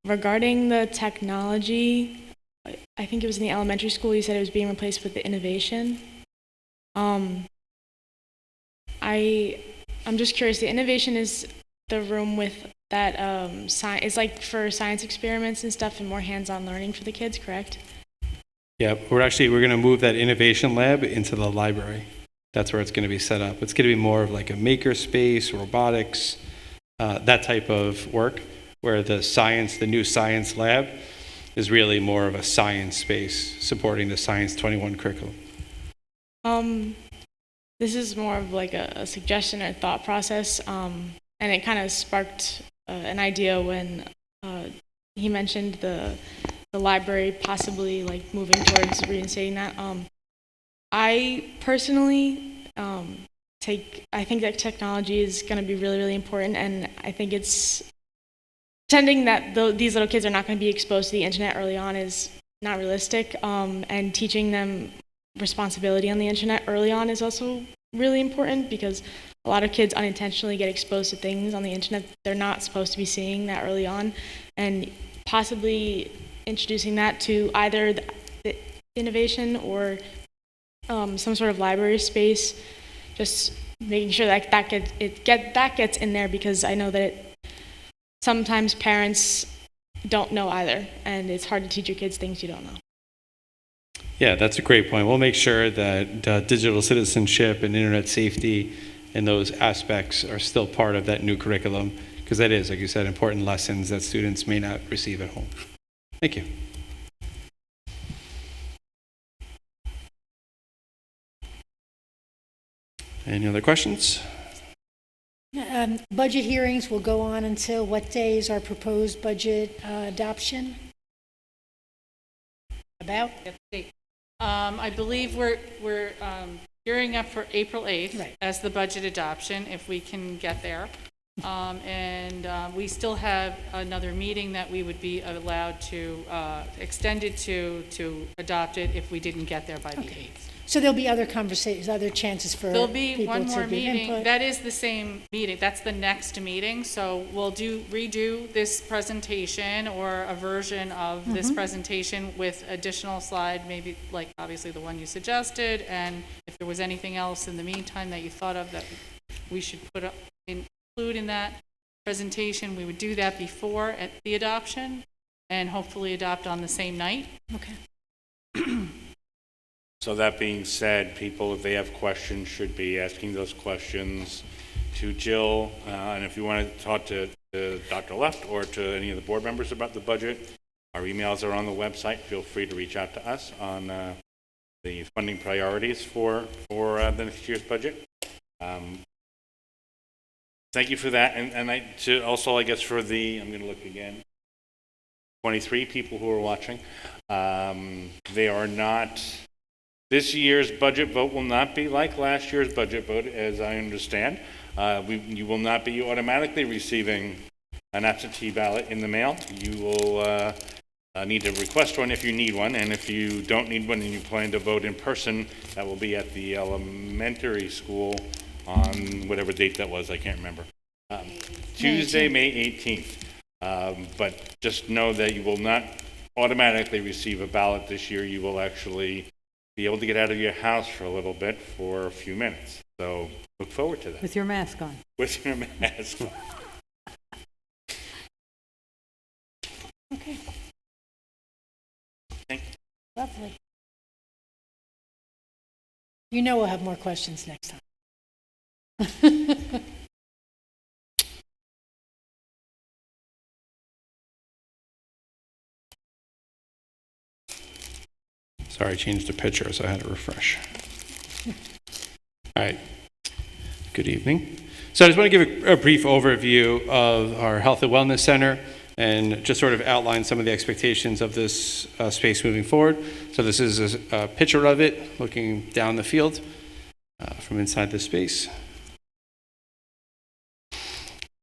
Regarding the technology, I think it was in the elementary school, you said it was being replaced with the innovation. I'm just curious, the innovation is the room with that it's like for science experiments and stuff and more hands-on learning for the kids, correct? Yeah, we're going to move that innovation lab into the library. That's where it's going to be set up. It's going to be more of like a maker space, robotics, that type of work, where the new science lab is really more of a science space supporting the Science 21 curriculum. This is more of like a suggestion or thought process, and it kind of sparked an idea when he mentioned the library possibly like moving towards reinstating that. I personally I think that technology is going to be really, really important, and I think it's pretending that these little kids are not going to be exposed to the internet early on is not realistic, and teaching them responsibility on the internet early on is also really important, because a lot of kids unintentionally get exposed to things on the internet they're not supposed to be seeing that early on, and possibly introducing that to either the innovation or some sort of library space, just making sure that that gets in there, because I know that sometimes parents don't know either, and it's hard to teach your kids things you don't know. Yeah, that's a great point. We'll make sure that digital citizenship and internet safety and those aspects are still part of that new curriculum, because that is, like you said, important lessons that students may not receive at home. Thank you. Any other questions? Budget hearings will go on until what day is our proposed budget adoption? About? I believe we're gearing up for April 8th Right. as the budget adoption, if we can get there. And we still have another meeting that we would be allowed to extend it to adopt it if we didn't get there by the 8th. So there'll be other conversations, other chances for There'll be people one to more give meeting. input? That is the same meeting. That's the next meeting. So we'll redo this presentation, or a version of this presentation with additional slide, maybe like obviously the one you suggested. And if there was anything else in the meantime that you thought of that we should include in that presentation, we would do that before at the adoption, and hopefully adopt on the same night. Okay. So that being said, people, if they have questions, should be asking those questions to Jill. And if you want to talk to Dr. Left or to any of the board members about the budget, our emails are on the website. Feel free to reach out to us on the funding priorities for the next year's budget. Thank you for that. And also, I guess, for I'm going to look again, 23 people who are watching. They are not... This year's budget vote will not be like last year's budget vote, as I understand. You will not be automatically receiving an absentee ballot in the mail. You will need to request one if you need one, and if you don't need one and you plan to vote in person, that will be at the elementary school on whatever date that was, I can't remember. Tuesday, May 18th. But just know that you will not automatically receive a ballot this year. You will actually be able to get out of your house for a little bit for a few minutes. So look forward to that. With your mask on. With your mask on. Okay. Thank you. Lovely. You know we'll have more questions next time. Sorry, I changed the picture, so I had to refresh. All right. Good evening. So I just want to give a brief overview of our Health and Wellness Center and just sort of outline some of the expectations of this space moving forward. So this is a picture of it looking down the field from inside the space.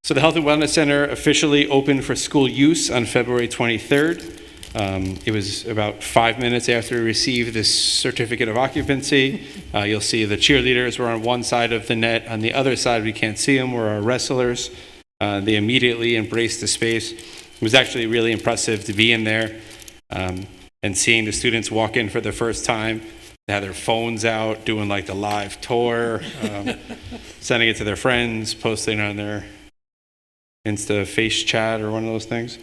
So the Health and Wellness Center officially opened for school use on February 23rd. It was about 5 minutes after we received this certificate of occupancy. You'll see the cheerleaders were on one side of the net. On the other side, we can't see them, were our wrestlers. They immediately embraced the space. It was actually really impressive to be in there and seeing the students walk in for the first time. They had their phones out, doing like the live tour, sending it to their friends, posting on their Insta face chat or one of those things.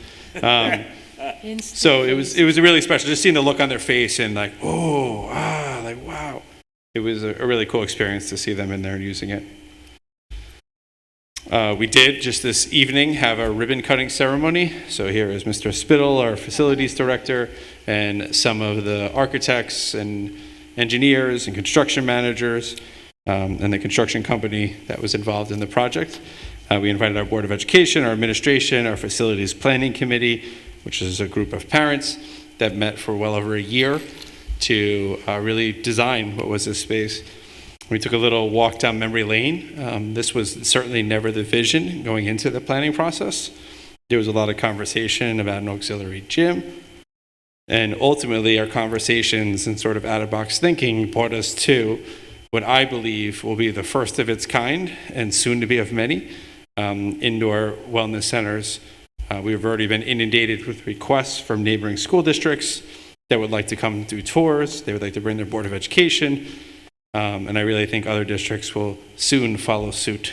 So it was really special, just seeing the look on their face and like, like, wow. it was a really cool experience to see them in there and using it. We did just this evening have a ribbon cutting ceremony. So here is Mr. Spittle, our facilities director, and some of the architects and engineers and construction managers and the construction company that was involved in the project. We invited our Board of Education, our administration, our facilities planning committee, which is a group of parents that met for well over a year to really design what was this space. We took a little walk down memory lane. This was certainly never the vision going into the planning process. There was a lot of conversation about an auxiliary gym. And ultimately, our conversations and sort of out-of-box thinking brought us to what I believe will be the first of its kind and soon to be of many indoor wellness centers. We've already been inundated with requests from neighboring school districts that would like to come do tours. They would like to bring their Board of Education. And I really think other districts will soon follow suit.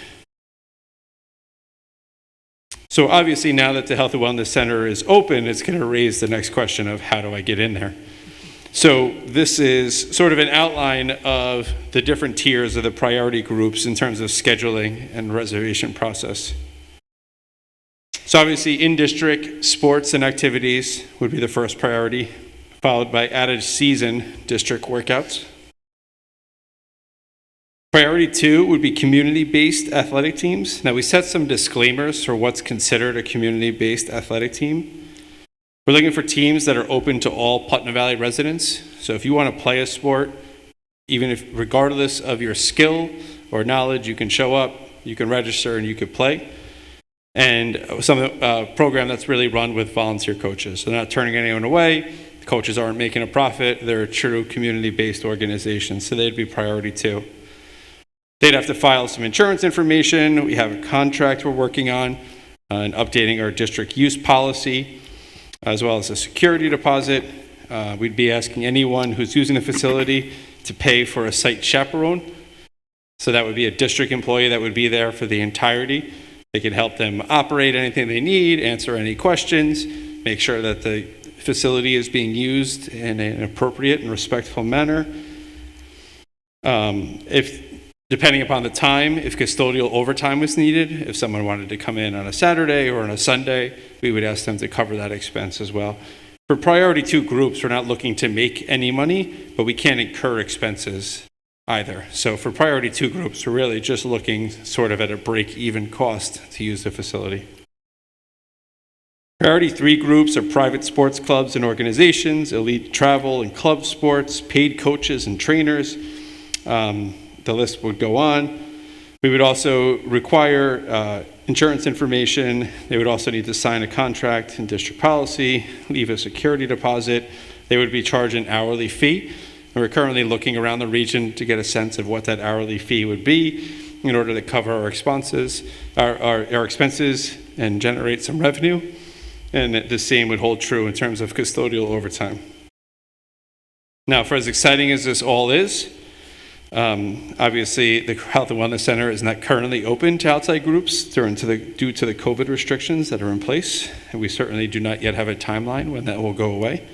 So obviously now that the Health and Wellness Center is open, it's going to raise the next question of how do I get in there? So this is sort of an outline of the different tiers of the priority groups in terms of scheduling and reservation process. So obviously in-district sports and activities would be the first priority, followed by added season district workouts. Priority 2 would be community-based athletic teams. Now we set some disclaimers for what's considered a community-based athletic team. We're looking for teams that are open to all Putnam Valley residents. So if you want to play a sport, even if regardless of your skill or knowledge, you can show up, you can register, and you could play. And some program that's really run with volunteer coaches. So they're not turning anyone away. The coaches aren't making a profit. They're a true community-based organization. So they'd be priority 2. They'd have to file some insurance information. We have a contract we're working on and updating our district use policy, as well as a security deposit. We'd be asking anyone who's using the facility to pay for a site chaperone. So that would be a district employee that would be there for the entirety. They could help them operate anything they need, answer any questions, make sure that the facility is being used in an appropriate and respectful manner. Depending upon the time, if custodial overtime was needed, if someone wanted to come in on a Saturday or on a Sunday, we would ask them to cover that expense as well. For priority 2 groups, we're not looking to make any money, but we can't incur expenses either. So for priority 2 groups, we're really just looking sort of at a break-even cost to use the facility. Priority 3 groups are private sports clubs and organizations, elite travel and club sports, paid coaches and trainers. The list would go on. We would also require insurance information. They would also need to sign a contract in district policy, leave a security deposit. They would be charged an hourly fee. And we're currently looking around the region to get a sense of what that hourly fee would be in order to cover our expenses, our expenses and generate some revenue. And the same would hold true in terms of custodial overtime. Now, for as exciting as this all is, obviously, the Health and Wellness Center is not currently open to outside groups due to the COVID restrictions that are in place, and we certainly do not yet have a timeline when that will go away.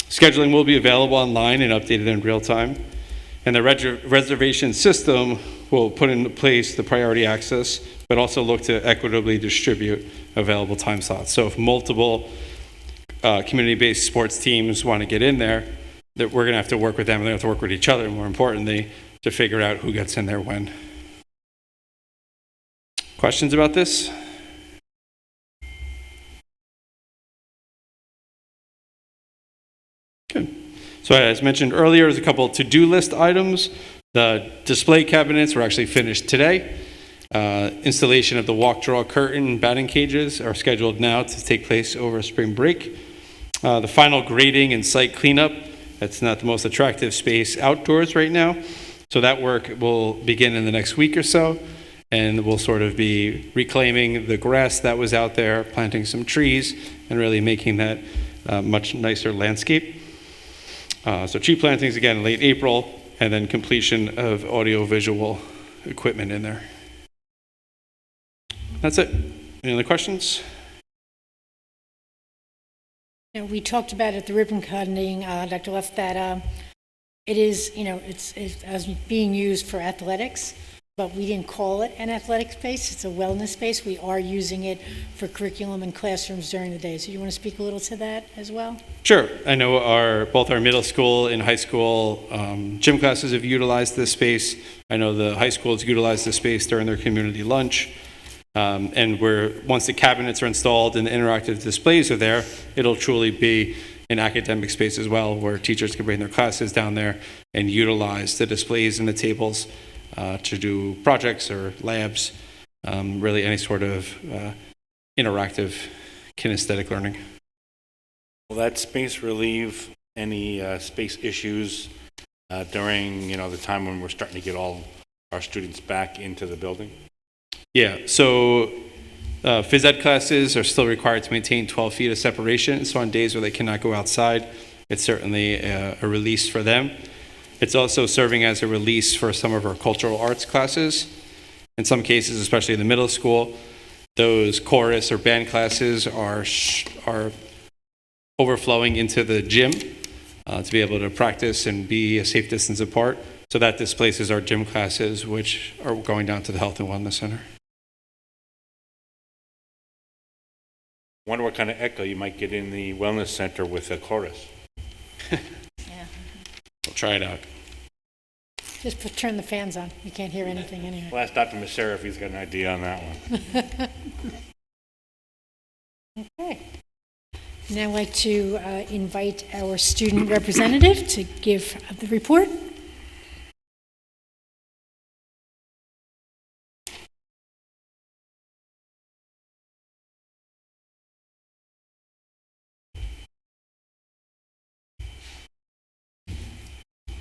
Scheduling will be available online and updated in real time, and the reservation system will put into place the priority access, but also look to equitably distribute available time slots. So if multiple community-based sports teams want to get in there, that we're going to have to work with them, and they have to work with each other, more importantly, to figure out who gets in there when. Questions about this? Good. So as mentioned earlier, there's a couple to-do list items. The display cabinets were actually finished today. Installation of the walk-draw curtain batting cages are scheduled now to take place over spring break. The final grading and site cleanup. It's not the most attractive space outdoors right now. So that work will begin in the next week or so. And we'll sort of be reclaiming the grass that was out there, planting some trees, and really making that much nicer landscape. So tree plantings again in late April, and then completion of audio-visual equipment in there. That's it. Any other questions? We talked about at the ribbon cutting, Dr. Left, that it is, it's as being used for athletics, but we didn't call it an athletic space. It's a wellness space. We are using it for curriculum and classrooms during the day. So you want to speak a little to that as well? Sure. I know both our middle school and high school gym classes have utilized this space. I know the high schools utilize this space during their community lunch. And once the cabinets are installed and the interactive displays are there, it'll truly be an academic space as well, where teachers can bring their classes down there and utilize the displays and the tables to do projects or labs, really any sort of interactive kinesthetic learning. Will that space relieve any space issues during, the time when we're starting to get all our students back into the building? Yeah, so phys ed classes are still required to maintain 12 feet of separation. So on days where they cannot go outside, it's certainly a release for them. It's also serving as a release for some of our cultural arts classes. In some cases, especially in the middle school, those chorus or band classes are overflowing into the gym to be able to practice and be a safe distance apart. So that displaces our gym classes, which are going down to the Health and Wellness Center. Wonder what kind of echo you might get in the wellness center with a chorus. Yeah. We'll try it out. Just turn the fans on. You can't hear anything anyway. We'll ask Dr. Massera if he's got an idea on that one. Okay. Now I'd like to invite our student representative to give the report.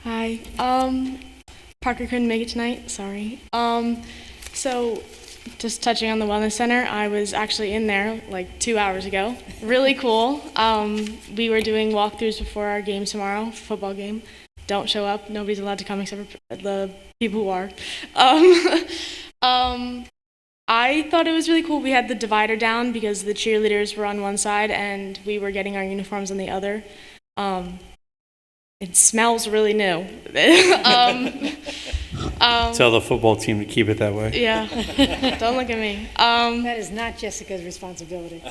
Hi. Parker couldn't make it tonight. Sorry. So just touching on the Wellness Center, I was actually in there like 2 hours ago. Really cool. We were doing walkthroughs before our game tomorrow, football game. Don't show up. Nobody's allowed to come except for the people who are. I thought it was really cool. We had the divider down because the cheerleaders were on one side and we were getting our uniforms on the other. It smells really new. Tell the football team to keep it that way. Yeah, don't look at me. That is not Jessica's responsibility.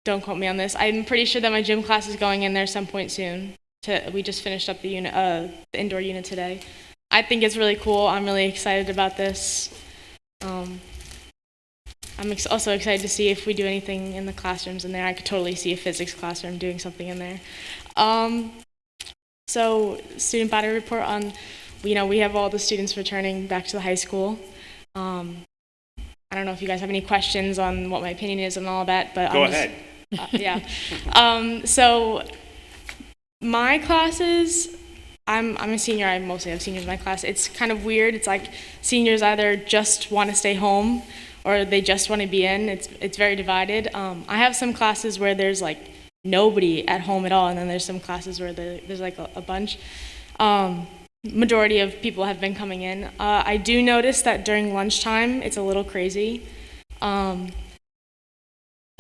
Don't quote me on this. I'm pretty sure that my gym class is going in there some point soon. We just finished up the unit, the indoor unit today. I think it's really cool. I'm really excited about this. I'm also excited to see if we do anything in the classrooms in there. I could totally see a physics classroom doing something in there. So student body report on, we have all the students returning back to the high school. I don't know if you guys have any questions on what my opinion is and all that, but Go ahead. Yeah. So my classes, I'm a senior. I mostly have seniors in my class. It's kind of weird. It's like seniors either just want to stay home or they just want to be in. It's very divided. I have some classes where there's like nobody at home at all, and then there's some classes where there's like a bunch. Majority of people have been coming in. I do notice that during lunchtime, it's a little crazy. I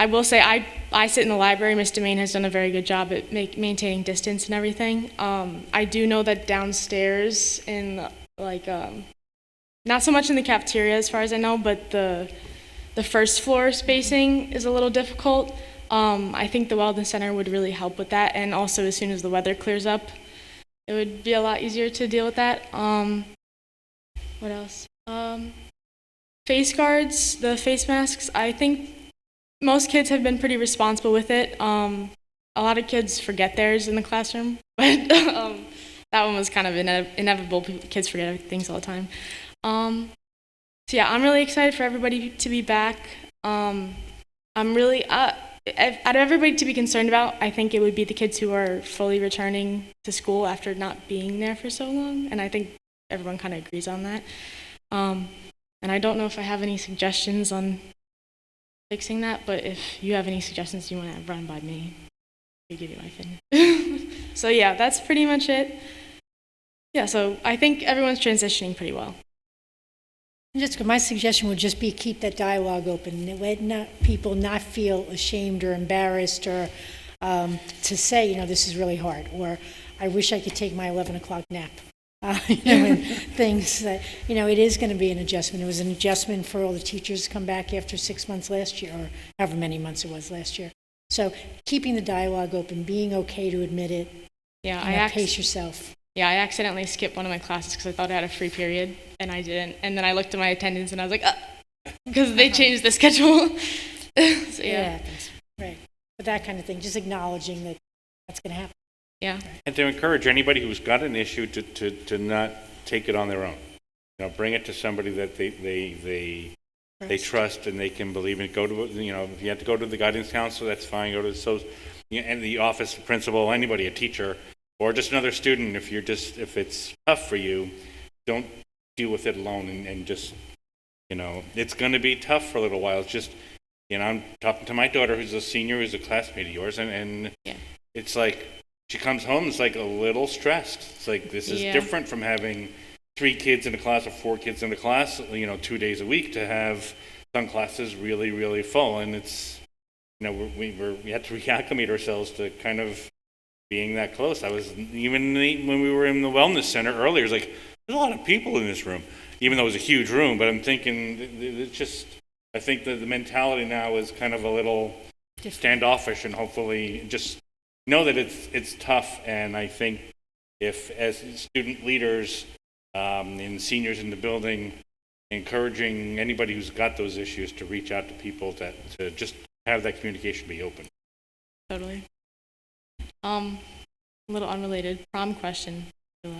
will say I sit in the library. Ms. Demaine has done a very good job at maintaining distance and everything. I do know that downstairs in not so much in the cafeteria as far as I know, but the first floor spacing is a little difficult. I think the Wellness Center would really help with that, and also as soon as the weather clears up, it would be a lot easier to deal with that. What else? Face guards, the face masks, I think most kids have been pretty responsible with it. A lot of kids forget theirs in the classroom, but that one was kind of inevitable. Kids forget things all the time. So yeah, I'm really excited for everybody to be back. I'm really, out of everybody to be concerned about, I think it would be the kids who are fully returning to school after not being there for so long, and I think everyone kind of agrees on that. And I don't know if I have any suggestions on fixing that, but if you have any suggestions you want to run by me, I'll give you my opinion. So yeah, that's pretty much it. Yeah, so I think everyone's transitioning pretty well. Jessica, my suggestion would just be keep that dialogue open. Let people not feel ashamed or embarrassed or to say, this is really hard, or I wish I could take my 11 o'clock nap. And things that, it is going to be an adjustment. It was an adjustment for all the teachers to come back after 6 months last year, or however many months it was last year. So keeping the dialogue open, being okay to admit it, pace yourself. Yeah, I accidentally skipped one of my classes because I thought I had a free period, and I didn't. And then I looked at my attendance, and I was like, because they changed the schedule. So, It happens, right. But that kind of thing, just acknowledging that that's going to happen. Yeah. And to encourage anybody who's got an issue to not take it on their own. Bring it to somebody that they trust and they can believe in. Go to, if you have to go to the guidance counselor, that's fine. Go to and the office principal, anybody, a teacher, or just another student. If it's tough for you, don't deal with it alone and just, it's going to be tough for a little while. It's just, I'm talking to my daughter who's a senior, who's a classmate of yours, and it's like, she comes home, it's like a little stressed. It's like, this is different from having 3 kids in a class or 4 kids in a class, 2 days a week, to have some classes really, really full. And it's, we had to reacclimate ourselves to kind of being that close. I was, even when we were in the wellness center earlier, it's like, there's a lot of people in this room, even though it was a huge room. But I'm thinking, it's just, I think that the mentality now is kind of a little standoffish, and hopefully just know that it's tough. And I think if, as student leaders and seniors in the building, encouraging anybody who's got those issues to reach out to people, to just have that communication be open. Totally. A little unrelated prom question. I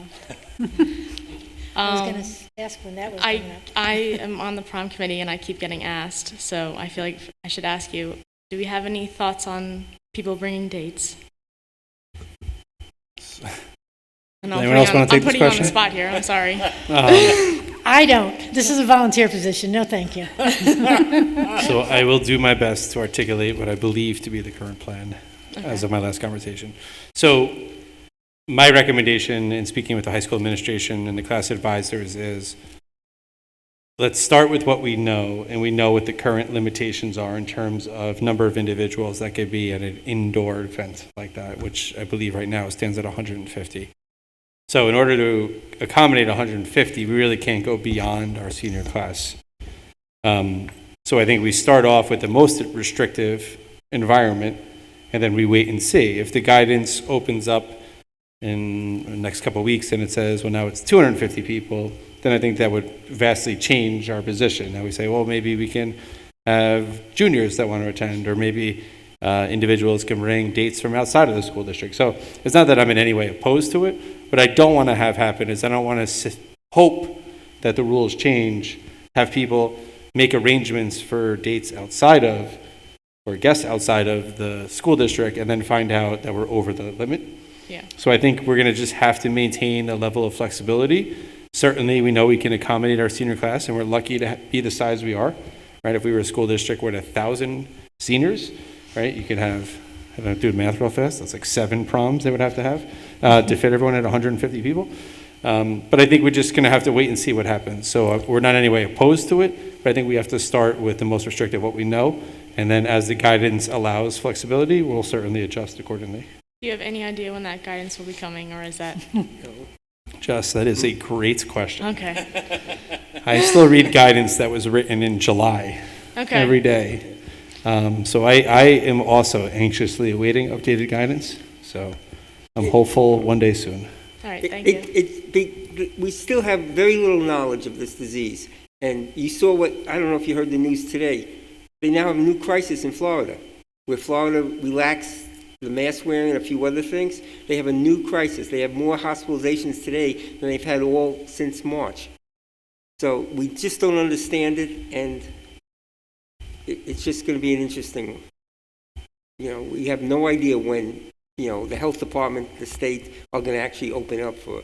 was going to ask when that was coming up. I am on the prom committee and I keep getting asked, so I feel like I should ask you, do we have any thoughts on people bringing dates? And Anyone else want to take this I'm putting you on question? the spot here, I'm sorry. I don't. This is a volunteer position. No, thank you. So I will do my best to articulate what I believe to be the current plan as of my last conversation. So my recommendation in speaking with the high school administration and the class advisors is, let's start with what we know, and we know what the current limitations are in terms of number of individuals that could be at an indoor event like that, which I believe right now stands at 150. So in order to accommodate 150, we really can't go beyond our senior class. So I think we start off with the most restrictive environment, and then we wait and see. If the guidance opens up in the next couple of weeks and it says, well, now it's 250 people, then I think that would vastly change our position. Now we say, well, maybe we can have juniors that want to attend, or maybe individuals can bring dates from outside of the school district. So it's not that I'm in any way opposed to it. What I don't want to have happen is I don't want to hope that the rules change, have people make arrangements for dates outside of, or guests outside of the school district, and then find out that we're over the limit. Yeah. So I think we're going to just have to maintain a level of flexibility. Certainly, we know we can accommodate our senior class, and we're lucky to be the size we are, right? If we were a school district with 1,000 seniors, right, you could have, I don't do math real fast, that's like 7 proms they would have to fit everyone at 150 people. But I think we're just going to have to wait and see what happens. So we're not in any way opposed to it, but I think we have to start with the most restrictive, what we know, and then as the guidance allows flexibility, we'll certainly adjust accordingly. Do you have any idea when that guidance will be coming, or is that? That is a great question. Okay. I still read guidance that was written in July every day. So I am also anxiously awaiting updated guidance. So I'm hopeful one day soon. All right, thank you. We still have very little knowledge of this disease. And you saw I don't know if you heard the news today, they now have a new crisis in Florida, where Florida relaxed the mask wearing and a few other things. They have a new crisis. They have more hospitalizations today than they've had all since March. So we just don't understand it, and it's just going to be an interesting, we have no idea when, the health department, the state are going to actually open up for,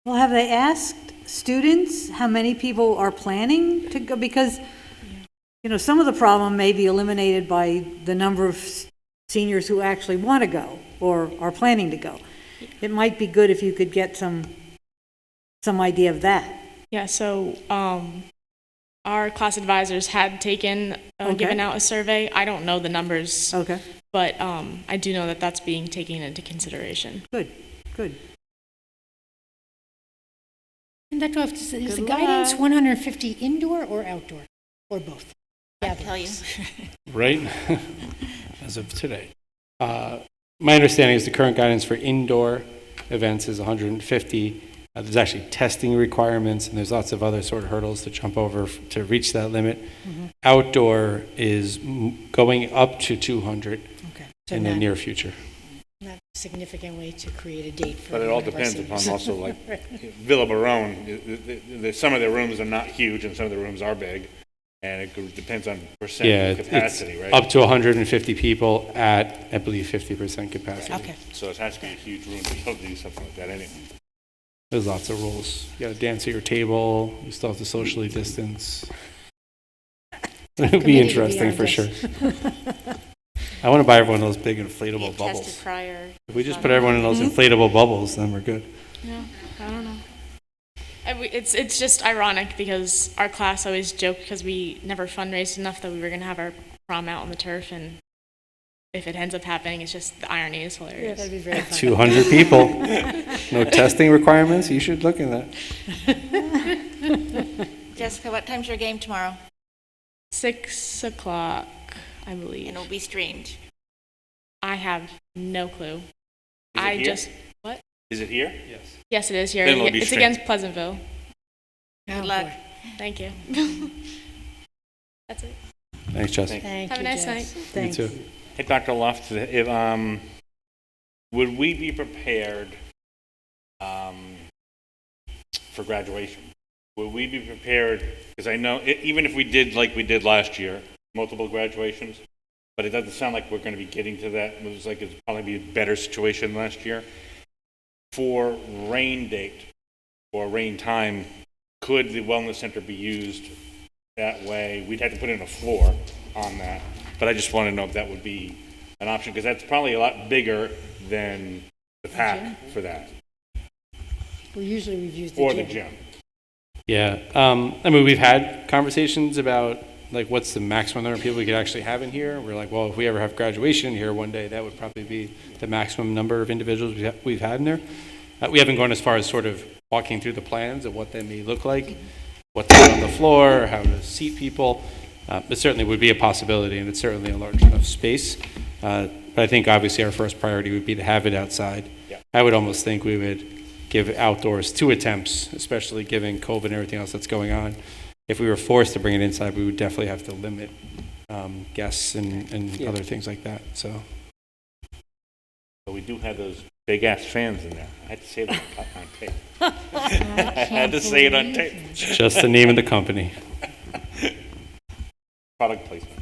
Well, have they asked students how many people are planning to go? Because, some of the problem may be eliminated by the number of seniors who actually want to go or are planning to go. It might be good if you could get some idea of that. Yeah, so our class advisors had given out a survey. I don't know the numbers, Okay. but I do know that that's being taken into consideration. Good, good. And Dr. Left, is the Good guidance luck. 150 indoor or outdoor, or both? I'll tell you. Right? As of today. My understanding is the current guidance for indoor events is 150. There's actually testing requirements, and there's lots of other sort of hurdles to jump over to reach that limit. Outdoor is going up to 200 Okay. So in the not, near future. not a significant way to create a date for But it all one of our depends upon seniors. also like Villa Barone, some of their rooms are not huge and some of the rooms are big. And it depends on percent Yeah, of capacity, right? up to 150 people at, I believe, 50% capacity. Okay. So it has to be a huge room to be able to do something like that anyway. There's lots of rules. You got to dance at your table. You still have to socially distance. It'll be Committee to be interesting on for this. sure. I want to buy everyone those big inflatable Tested bubbles. prior. If we just put everyone in those inflatable bubbles, then we're good. Yeah, I don't know. It's just ironic because our class always joked because we never fundraised enough that we were going to have our prom out on the turf, and if it ends up happening, it's just the irony is Yeah, hilarious. that'd be very fun. 200 people. No testing requirements. You should look at that. Jessica, what time's your game tomorrow? 6 o'clock, I And believe. it'll be streamed. I have no clue. Is it I here? just Is it here? Yes. yes, it is here. Then it'll be It's streamed. against Pleasantville. Oh, Good luck. boy. Thank you. That's it. Thanks, Jess. Thank Have you, a nice Jess. night. You Thanks. too. Hey, Dr. Luft, if, would we be prepared for graduation? Would we be prepared, because I know, even if we did like we did last year, multiple graduations, but it doesn't sound like we're going to be getting to that. It was like it'd probably be a better situation than last year. For rain date or rain time, could the wellness center be used that way? We'd have to put in a floor on that, but I just want to know if that would be an option, because that's probably a lot bigger than the pack for that, We usually review the or gym. the gym. Yeah. I mean, we've had conversations about like what's the maximum number of people we could actually have in here. We're like, well, if we ever have graduation here one day, that would probably be the maximum number of individuals we've had in there. We haven't gone as far as sort of walking through the plans of what they may look like, what to put on the floor, how to seat people. It certainly would be a possibility, and it's certainly a large enough space. But I think obviously our first priority would be to have it outside. Yeah. I would almost think we would give outdoors 2 attempts, especially given COVID and everything else that's going on. If we were forced to bring it inside, we would definitely have to limit guests and other things like that. So But we do have those big-ass fans in there. I had to say that on tape. I had to say it on tape. it's just the name of the company. Product placement.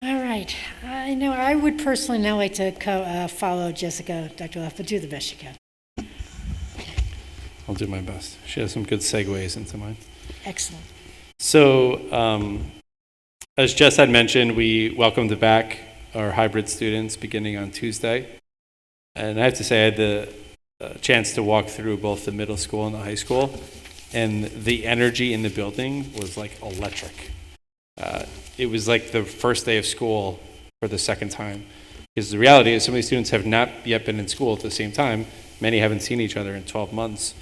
All right. I know I would personally now like to follow Jessica, Dr. Leff, but do the best you can. I'll do my best. She has some good segues into mine. Excellent. So, as Jess had mentioned, we welcomed back our hybrid students beginning on Tuesday. And I have to say, I had the chance to walk through both the middle school and the high school, and the energy in the building was like electric. It was like the first day of school for the second time. Because the reality is some of these students have not yet been in school at the same time. Many haven't seen each other in 12 months.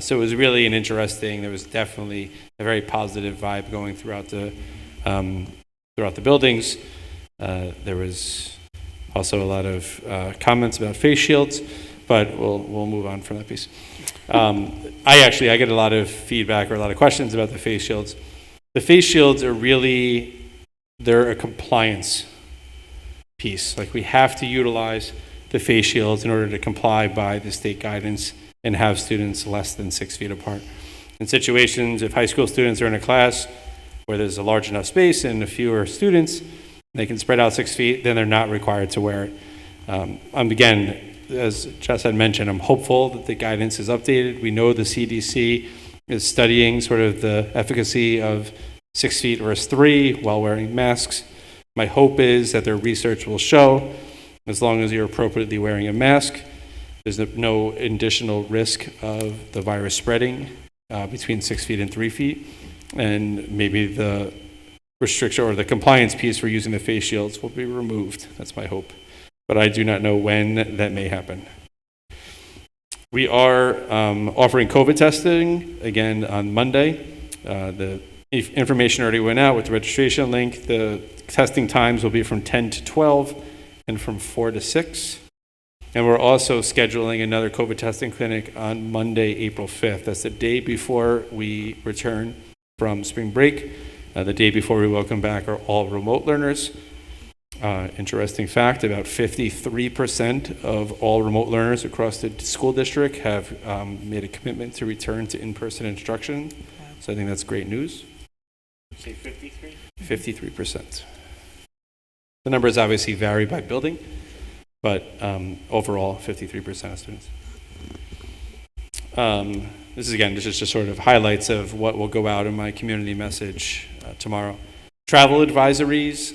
So it was really an interesting, there was definitely a very positive vibe going throughout the buildings. There was also a lot of comments about face shields, but we'll move on from that piece. I get a lot of feedback or a lot of questions about the face shields. The face shields are really, they're a compliance piece. Like we have to utilize the face shields in order to comply by the state guidance and have students less than 6 feet apart. In situations, if high school students are in a class where there's a large enough space and fewer students, they can spread out 6 feet, then they're not required to wear it. Again, as Jess had mentioned, I'm hopeful that the guidance is updated. We know the CDC is studying sort of the efficacy of 6 feet versus 3 while wearing masks. My hope is that their research will show, as long as you're appropriately wearing a mask, there's no additional risk of the virus spreading between 6 feet and 3 feet. And maybe the restriction or the compliance piece for using the face shields will be removed. That's my hope. But I do not know when that may happen. We are offering COVID testing again on Monday. The information already went out with the registration link. The testing times will be from 10 to 12 and from 4 to 6. And we're also scheduling another COVID testing clinic on Monday, April 5th. That's the day before we return from spring break. The day before we welcome back are all remote learners. Interesting fact, about 53% of all remote learners across the school district have made a commitment to return to in-person instruction. So I think that's great news. Say 53? 53%. The numbers obviously vary by building, but overall, 53% of students. This is just sort of highlights of what will go out in my community message tomorrow. Travel advisories.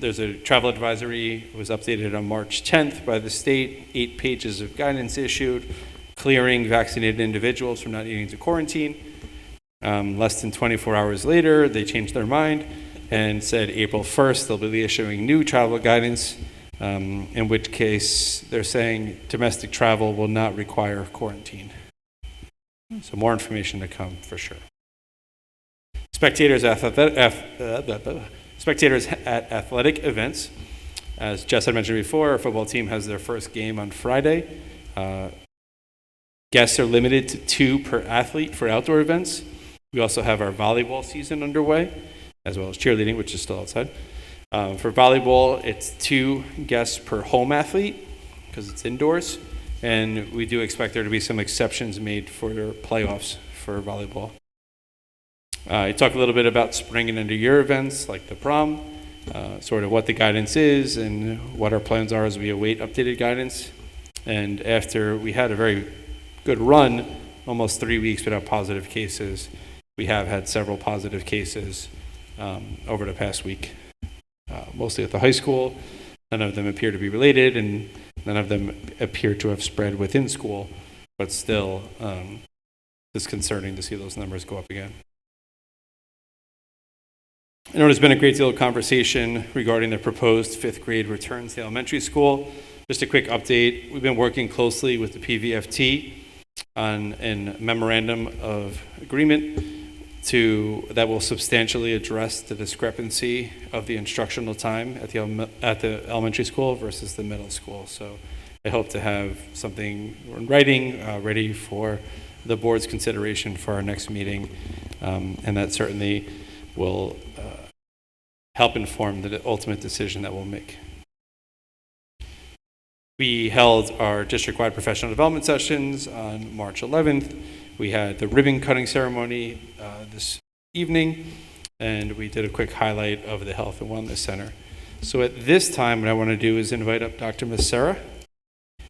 There's a travel advisory, was updated on March 10th by the state, 8 pages of guidance issued, clearing vaccinated individuals from not needing to quarantine. Less than 24 hours later, they changed their mind and said April 1st, they'll be issuing new travel guidance, in which case they're saying domestic travel will not require quarantine. So more information to come for sure. Spectators at athletic events. As Jess had mentioned before, our football team has their first game on Friday. Guests are limited to 2 per athlete for outdoor events. We also have our volleyball season underway, as well as cheerleading, which is still outside. For volleyball, it's 2 guests per home athlete, because it's indoors. And we do expect there to be some exceptions made for playoffs for volleyball. I talked a little bit about spring and end of year events like the prom, sort of what the guidance is and what our plans are as we await updated guidance. And after we had a very good run, almost 3 weeks without positive cases, we have had several positive cases over the past week, mostly at the high school. None of them appear to be related, and none of them appear to have spread within school, but still disconcerting to see those numbers go up again. I know there's been a great deal of conversation regarding the proposed 5th grade return to elementary school. Just a quick update. We've been working closely with the PVFT on a memorandum of agreement that will substantially address the discrepancy of the instructional time at the elementary school versus the middle school. So I hope to have something in writing ready for the board's consideration for our next meeting, and that certainly will help inform the ultimate decision that we'll make. We held our district-wide professional development sessions on March 11th. We had the ribbon cutting ceremony this evening, and we did a quick highlight of the Health and Wellness Center. So at this time, what I want to do is invite up Dr. Massera,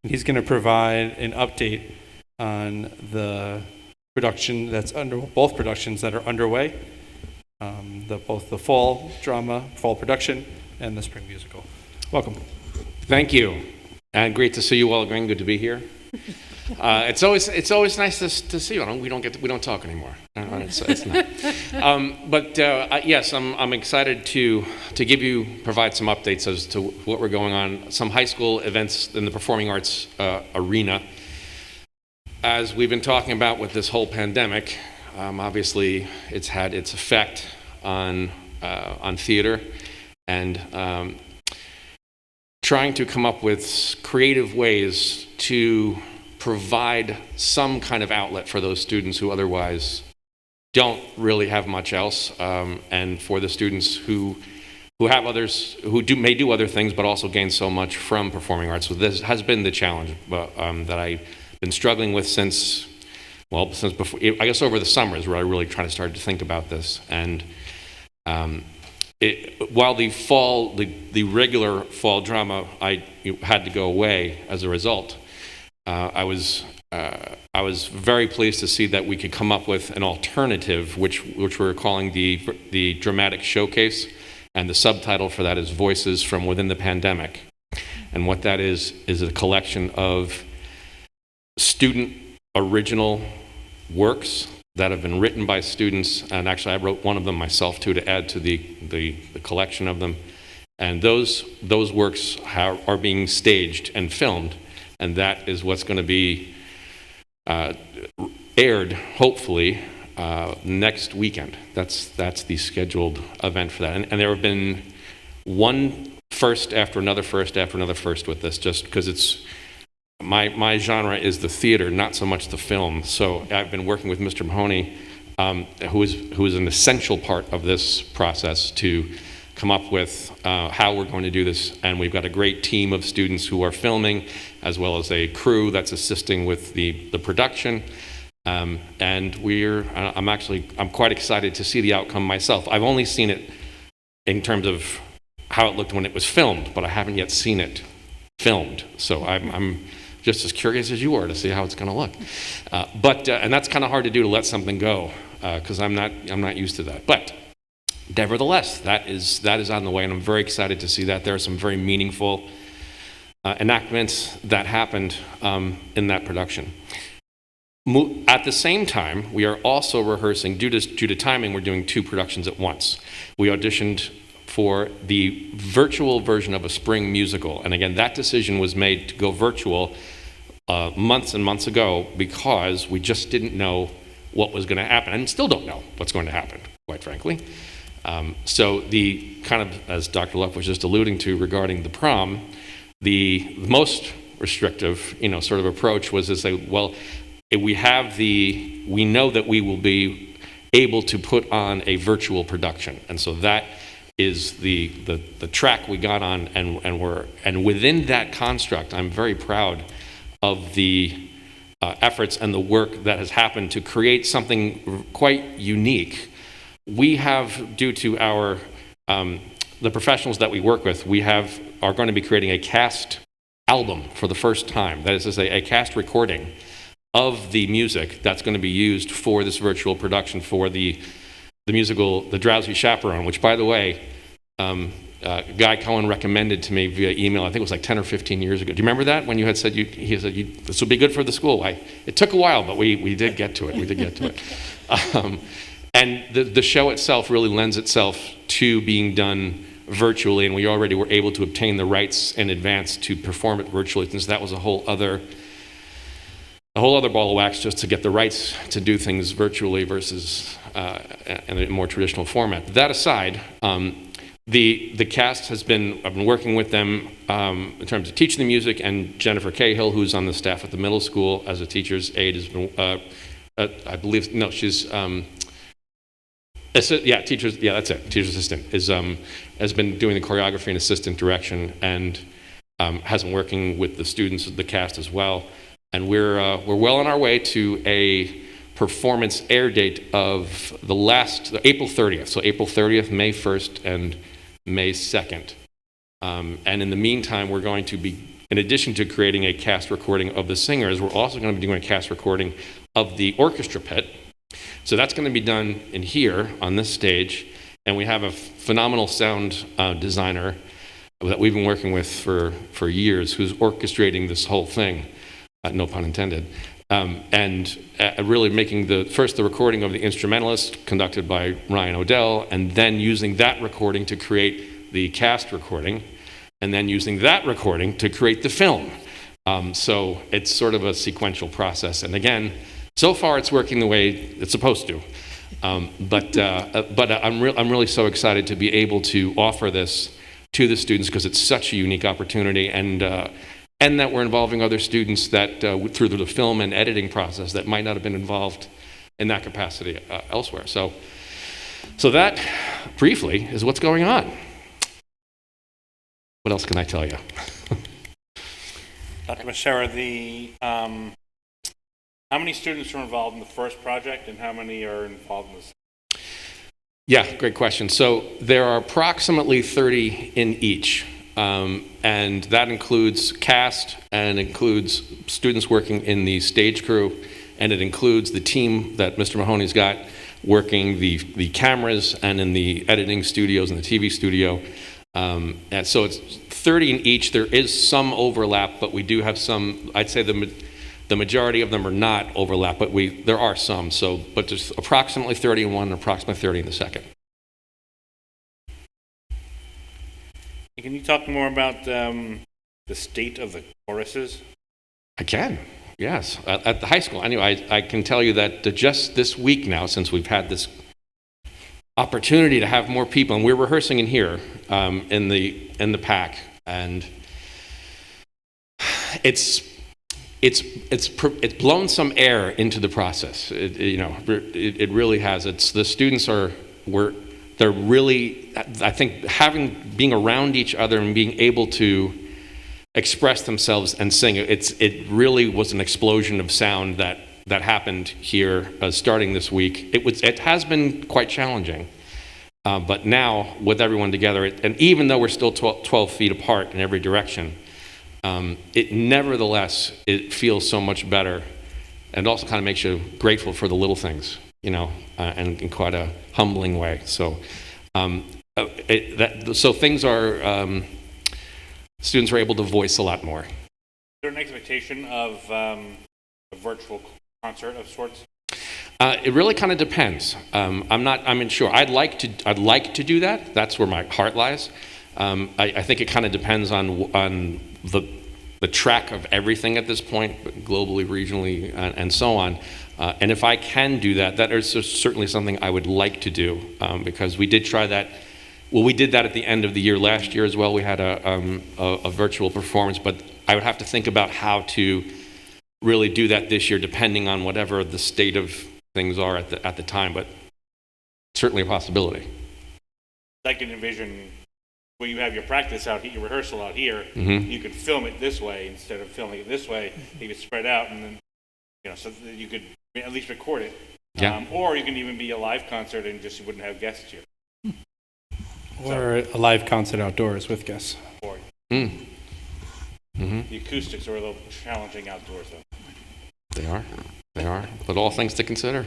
and he's going to provide an update on the production both productions that are underway, both the fall drama, fall production, and the spring musical. Welcome. Thank you, and great to see you all again. Good to be here. It's always nice to see you. We don't talk anymore. It's not. Yes, I'm excited to provide some updates as to what we're going on. Some high school events in the performing arts arena. As we've been talking about with this whole pandemic, obviously it's had its effect on theater, and trying to come up with creative ways to provide some kind of outlet for those students who otherwise don't really have much else, and for the students who have others who may do other things but also gain so much from performing arts. So this has been the challenge that I've been struggling with since before, I guess over the summers, where I really tried to start to think about this. And while the regular fall drama had to go away as a result, I was very pleased to see that we could come up with an alternative, which we're calling the dramatic showcase, and the subtitle for that is Voices from Within the Pandemic. And what that is a collection of student original works that have been written by students, and actually I wrote one of them myself too to add to the collection of them. And those works are being staged and filmed, and that is what's going to be aired, hopefully, next weekend. That's the scheduled event for that. And there have been one first after another first after another first with this, just because it's my genre is the theater, not so much the film. So I've been working with Mr. Mahoney, who is an essential part of this process to come up with how we're going to do this. And we've got a great team of students who are filming, as well as a crew that's assisting with the production. And I'm quite excited to see the outcome myself. I've only seen it in terms of how it looked when it was filmed, but I haven't yet seen it filmed. So I'm just as curious as you are to see how it's going to look. And that's kind of hard to do, to let something go, because I'm not used to that. But nevertheless, that is on the way, and I'm very excited to see that. There are some very meaningful enactments that happened in that production. At the same time, we are also rehearsing, due to timing, we're doing 2 productions at once. We auditioned for the virtual version of a spring musical, and again, that decision was made to go virtual months and months ago, because we just didn't know what was going to happen, and still don't know what's going to happen, quite frankly. So the kind of, as Dr. Luff was just alluding to regarding the prom, the most restrictive, sort of approach was to say, well, we know that we will be able to put on a virtual production, and so that is the track we got on, and within that construct, I'm very proud of the efforts and the work that has happened to create something quite unique. We have, due to our the professionals that we work with, are going to be creating a cast album for the first time. That is to say, a cast recording of the music that's going to be used for this virtual production for the musical The Drowsy Chaperone, which, by the way, Guy Cohen recommended to me via email. I think it was like 10 or 15 years ago. Do you remember that, when you had said this would be good for the school? It took a while, but we did get to it. And the show itself really lends itself to being done virtually, and we already were able to obtain the rights in advance to perform it virtually, since that was a whole other ball of wax, just to get the rights to do things virtually versus in a more traditional format. That aside, the cast I've been working with them in terms of teaching the music, and Jennifer Cahill, who's on the staff at the middle school as a teacher's aide, has been, she's teacher's assistant, has been doing the choreography and assistant direction, and has been working with the students, the cast as well. And we're well on our way to a performance air date of April 30th. So April 30th, May 1st, and May 2nd. And in the meantime, we're going to be, in addition to creating a cast recording of the singers, we're also going to be doing a cast recording of the orchestra pit. So that's going to be done in here on this stage. And we have a phenomenal sound designer that we've been working with for years, who's orchestrating this whole thing. No pun intended, and really making the recording of the instrumentalist conducted by Ryan Odell, and then using that recording to create the cast recording, and then using that recording to create the film. So it's sort of a sequential process, and again, so far it's working the way it's supposed to. But I'm really so excited to be able to offer this to the students, because it's such a unique opportunity, and that we're involving other students that through the film and editing process that might not have been involved in that capacity elsewhere. So that, briefly, is what's going on. What else can I tell you? Dr. Becerra, how many students are involved in the first project, and how many are involved in this? Yeah, great question. So there are approximately 30 in each. And that includes cast, and includes students working in the stage crew, and it includes the team that Mr. Mahoney's got working the cameras and in the editing studios and the TV studio. And so it's 30 in each. There is some overlap, but we do have some, I'd say The majority of them are not overlap, but there are some. So, but there's approximately 30 in one and approximately 30 in the second. Can you talk more about the state of the choruses? I can, yes. At the high school, anyway, I can tell you that just this week now, since we've had this opportunity to have more people, and we're rehearsing in here in the PAC, and it's blown some air into the process. It really has. The students they're really, I think, being around each other and being able to express themselves and sing. It really was an explosion of sound that happened here starting this week. It has been quite challenging, but now with everyone together, and even though we're still 12 feet apart in every direction, it feels so much better, and also kind of makes you grateful for the little things, and in quite a humbling way. So, things are. Students are able to voice a lot more. Is there an expectation of a virtual concert of sorts? It really kind of depends. I'm sure. I'd like to do that. That's where my heart lies. I think it kind of depends on the track of everything at this point, globally, regionally, and so on. And if I can do that, that is certainly something I would like to do, because we did try that. Well, we did that at the end of the year last year as well. We had a virtual performance, but I would have to think about how to really do that this year, depending on whatever the state of things are at the time. But certainly a possibility. I can envision when you have your practice out here, your rehearsal out here, you could film it this way instead of filming it this way. You could spread out, and then so that you could at least record it. Yeah. Or you can even be a live concert and just you wouldn't have guests here. Or a live concert outdoors with guests. Or The the acoustics are a little challenging outdoors, though. They are. But all things to consider.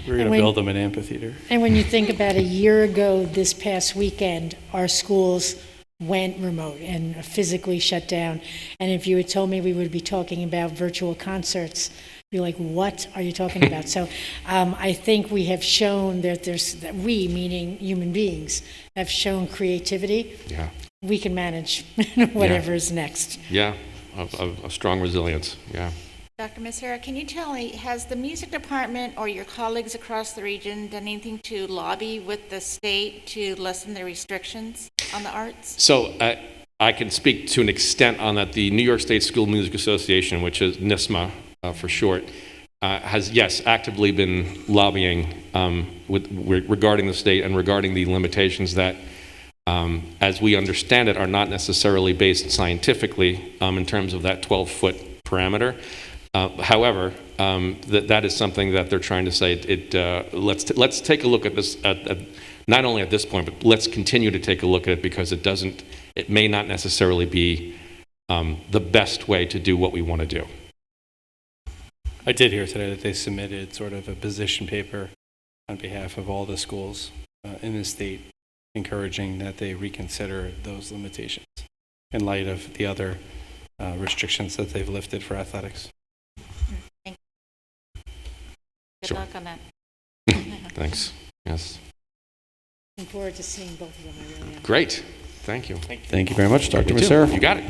We're going to build them an amphitheater. And when you think about a year ago, this past weekend, our schools went remote and physically shut down. And if you had told me we would be talking about virtual concerts, you're like, what are you talking about? So I think we have shown that that we, meaning human beings, have shown creativity. Yeah. We can manage whatever is next. Yeah. Of strong resilience. Yeah. Dr. Messera, can you tell me, has the music department or your colleagues across the region done anything to lobby with the state to lessen the restrictions on the arts? So I can speak to an extent on that. The New York State School Music Association, which is NISMA for short, has, yes, actively been lobbying regarding the state and regarding the limitations that, as we understand it, are not necessarily based scientifically in terms of that 12-foot parameter. However, that is something that they're trying to say. Let's take a look at this, not only at this point, but let's continue to take a look at it, because it may not necessarily be the best way to do what we want to do. I did hear today that they submitted sort of a position paper on behalf of all the schools in the state, encouraging that they reconsider those limitations in light of the other restrictions that they've lifted for athletics. Thank you. Good Sure. luck on that. Thanks. Yes. Looking forward to seeing both of them, I really am. Great. Thank you. Thank you very much, Dr. Me too. Messera. You got it.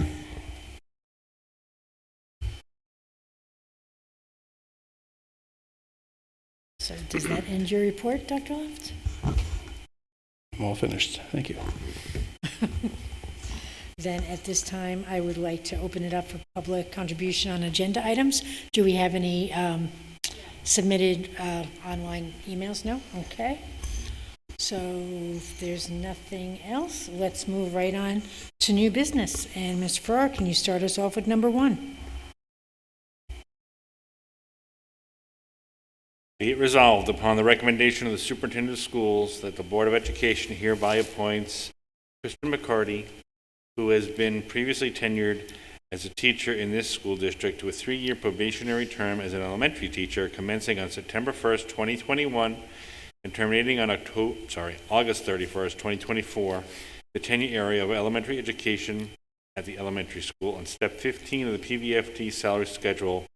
So does that end your report, Dr. Left? I'm all finished. Thank you. Then at this time, I would like to open it up for public contribution on agenda items. Do we have any submitted online emails? No? Okay. So if there's nothing else, let's move right on to new business. And Mr. Farrar, can you start us off with number 1? Be it resolved upon the recommendation of the superintendent of schools that the Board of Education hereby appoints Kristen McCarty, who has been previously tenured as a teacher in this school district, to a 3-year probationary term as an elementary teacher commencing on September 1st, 2021 and terminating on August 31st, 2024, the tenure area of elementary education at the elementary school on step 15 of the PVFT salary schedule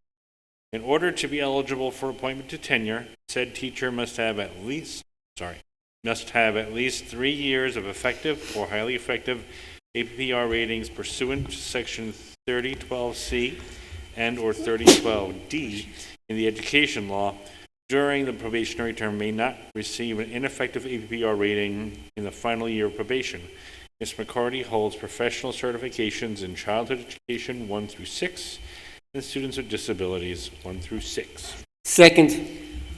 In order to be eligible for appointment to tenure, said teacher must have at least 3 years of effective or highly effective APPR ratings pursuant to Section 3012C and/or 3012D in the education law during the probationary term, may not receive an ineffective APPR rating in the final year of probation. Ms. McCarty holds professional certifications in childhood education 1 through 6 and students with disabilities 1 through 6. Second.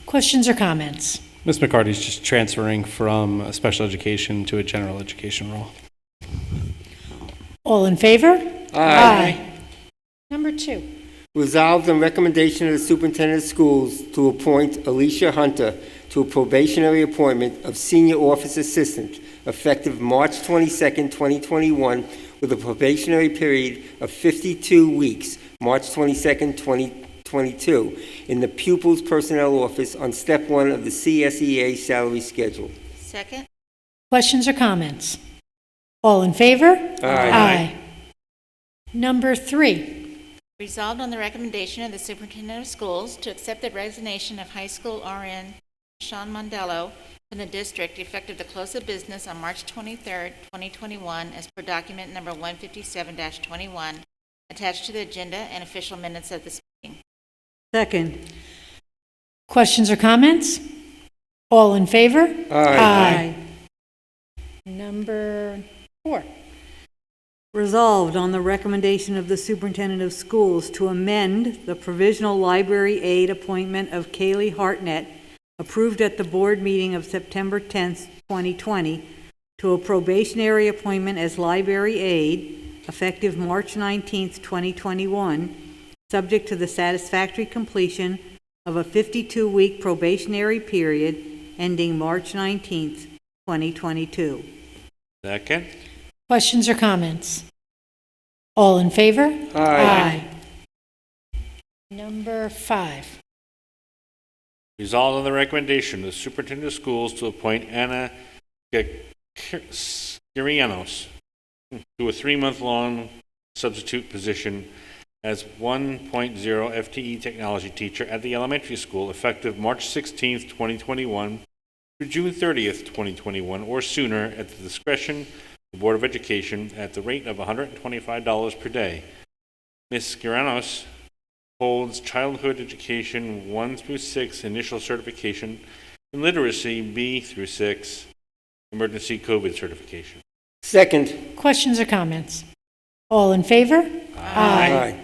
Questions or comments? Ms. McCarty's just transferring from a special education to a general education role. All in favor? Aye. Number 2. Resolved on recommendation of the superintendent of schools to appoint Alicia Hunter to a probationary appointment of senior office assistant effective March 22nd, 2021, with a probationary period of 52 weeks, March 22nd, 2022, in the pupils personnel office on step 1 of the CSEA salary schedule. Second? Questions or comments? All in favor? Aye. Number 3. Resolved on the recommendation of the superintendent of schools to accept the resignation of high school RN Sean Mondello from the district effective the close of business on March 23rd, 2021, as per document number 157-21, attached to the agenda and official minutes of this meeting. Second. Questions or comments? All in favor? Aye. Number 4. Resolved on the recommendation of the superintendent of schools to amend the provisional library aide appointment of Kaylee Hartnett, approved at the board meeting of September 10th, 2020, to a probationary appointment as library aide, effective March 19th, 2021, subject to the satisfactory completion of a 52-week probationary period ending March 19th, 2022. Second? Questions or comments? All in favor? Aye. Number 5. Resolved on the recommendation of the superintendent of schools to appoint Anna Skirianos to a 3-month-long substitute position as 1.0 FTE technology teacher at the elementary school effective March 16th, 2021 through June 30th, 2021, or sooner at the discretion of the Board of Education at the rate of $125 per day. Ms. Skirianos holds childhood education 1 through 6 initial certification and literacy B through 6 emergency COVID certification. Second. Questions or comments? All in favor? Aye.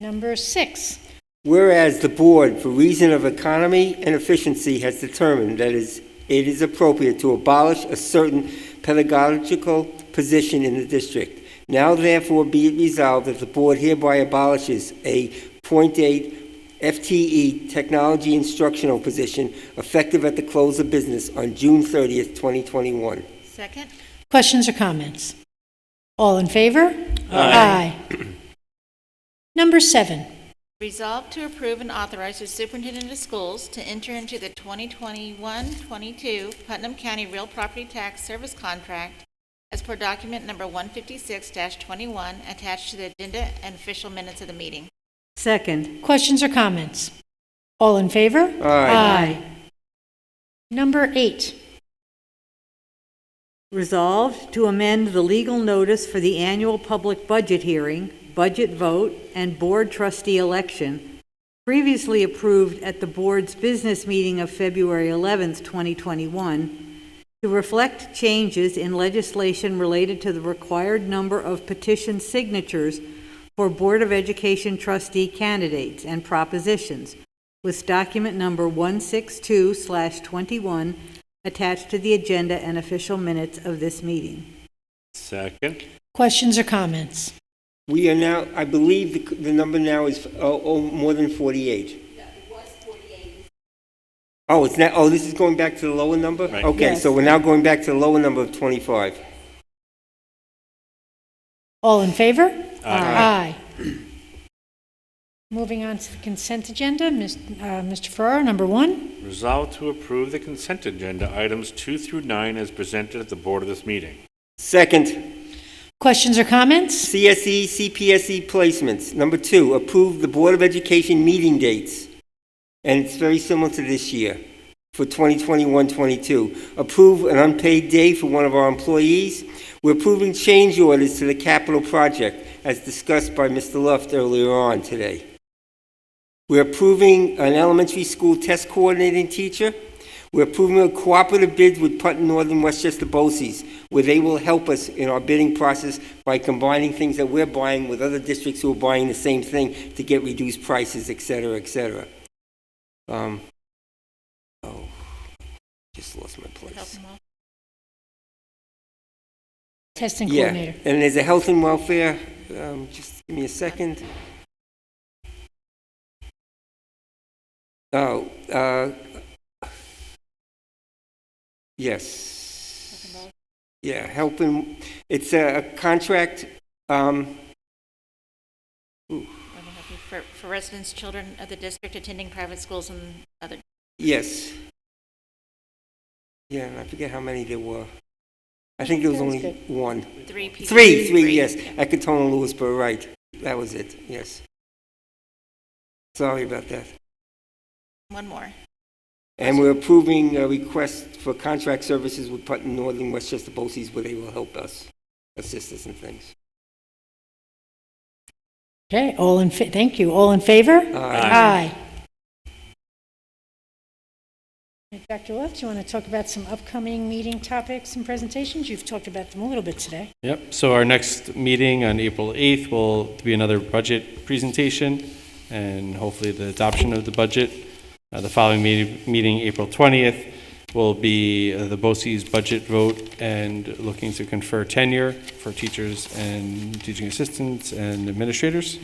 Number 6. Whereas the board, for reason of economy and efficiency, has determined that it is appropriate to abolish a certain pedagogical position in the district. Now therefore be it resolved that the board hereby abolishes a 0.8 FTE technology instructional position effective at the close of business on June 30th, 2021. Second? Questions or comments? All in favor? Aye. Number 7. Resolved to approve and authorize the superintendent of schools to enter into the 2021-22 Putnam County Real Property Tax Service Contract as per document number 156-21, attached to the agenda and official minutes of the meeting. Second. Questions or comments? All in favor? Aye. Number 8. Resolved to amend the legal notice for the annual public budget hearing, budget vote, and board trustee election, previously approved at the board's business meeting of February 11th, 2021, to reflect changes in legislation related to the required number of petition signatures for Board of Education trustee candidates and propositions, with document number 162/21 attached to the agenda and official minutes of this meeting. Second? Questions or comments? We are now, I believe the number now is more than 48. It was 48. Oh, it's not, this is going back to the lower number? Right. Okay, Yes. so we're now going back to the lower number of 25. All in favor? Aye. Moving on to the consent agenda, Mr. Farrar, number 1. Resolved to approve the consent agenda items 2 through 9 as presented at the board of this meeting. Second. Questions or comments? CSE, CPSE placements. Number 2, approve the Board of Education meeting dates. And it's very similar to this year for 2021-22. Approve an unpaid day for one of our employees. We're approving change orders to the capital project, as discussed by Mr. Luft earlier on today. We're approving an elementary school test coordinating teacher. We're approving a cooperative bid with Putnam, Northern Westchester BOCES, where they will help us in our bidding process by combining things that we're buying with other districts who are buying the same thing to get reduced prices, et cetera, et cetera. Just lost my place. Testing Yeah, coordinator. and there's a health and welfare, just give me a second. Yes. Yeah, helping, it's a contract, For residents, children of the district attending private schools and other. yes. Yeah, and I forget how many there were. I think there was only one. Three people. Three, yes, at Katona Lewisburg, right. That was it, yes. Sorry about that. One more. And we're approving a request for contract services with Putnam, Northern Westchester BOCES, where they will help us, assist us in things. Okay, thank you. All in favor? Aye. Dr. Luft, you want to talk about some upcoming meeting topics and presentations? You've talked about them a little bit today. Yep, so our next meeting on April 8th will be another budget presentation and hopefully the adoption of the budget. The following meeting, April 20th, will be the BOCES budget vote and looking to confer tenure for teachers and teaching assistants and administrators.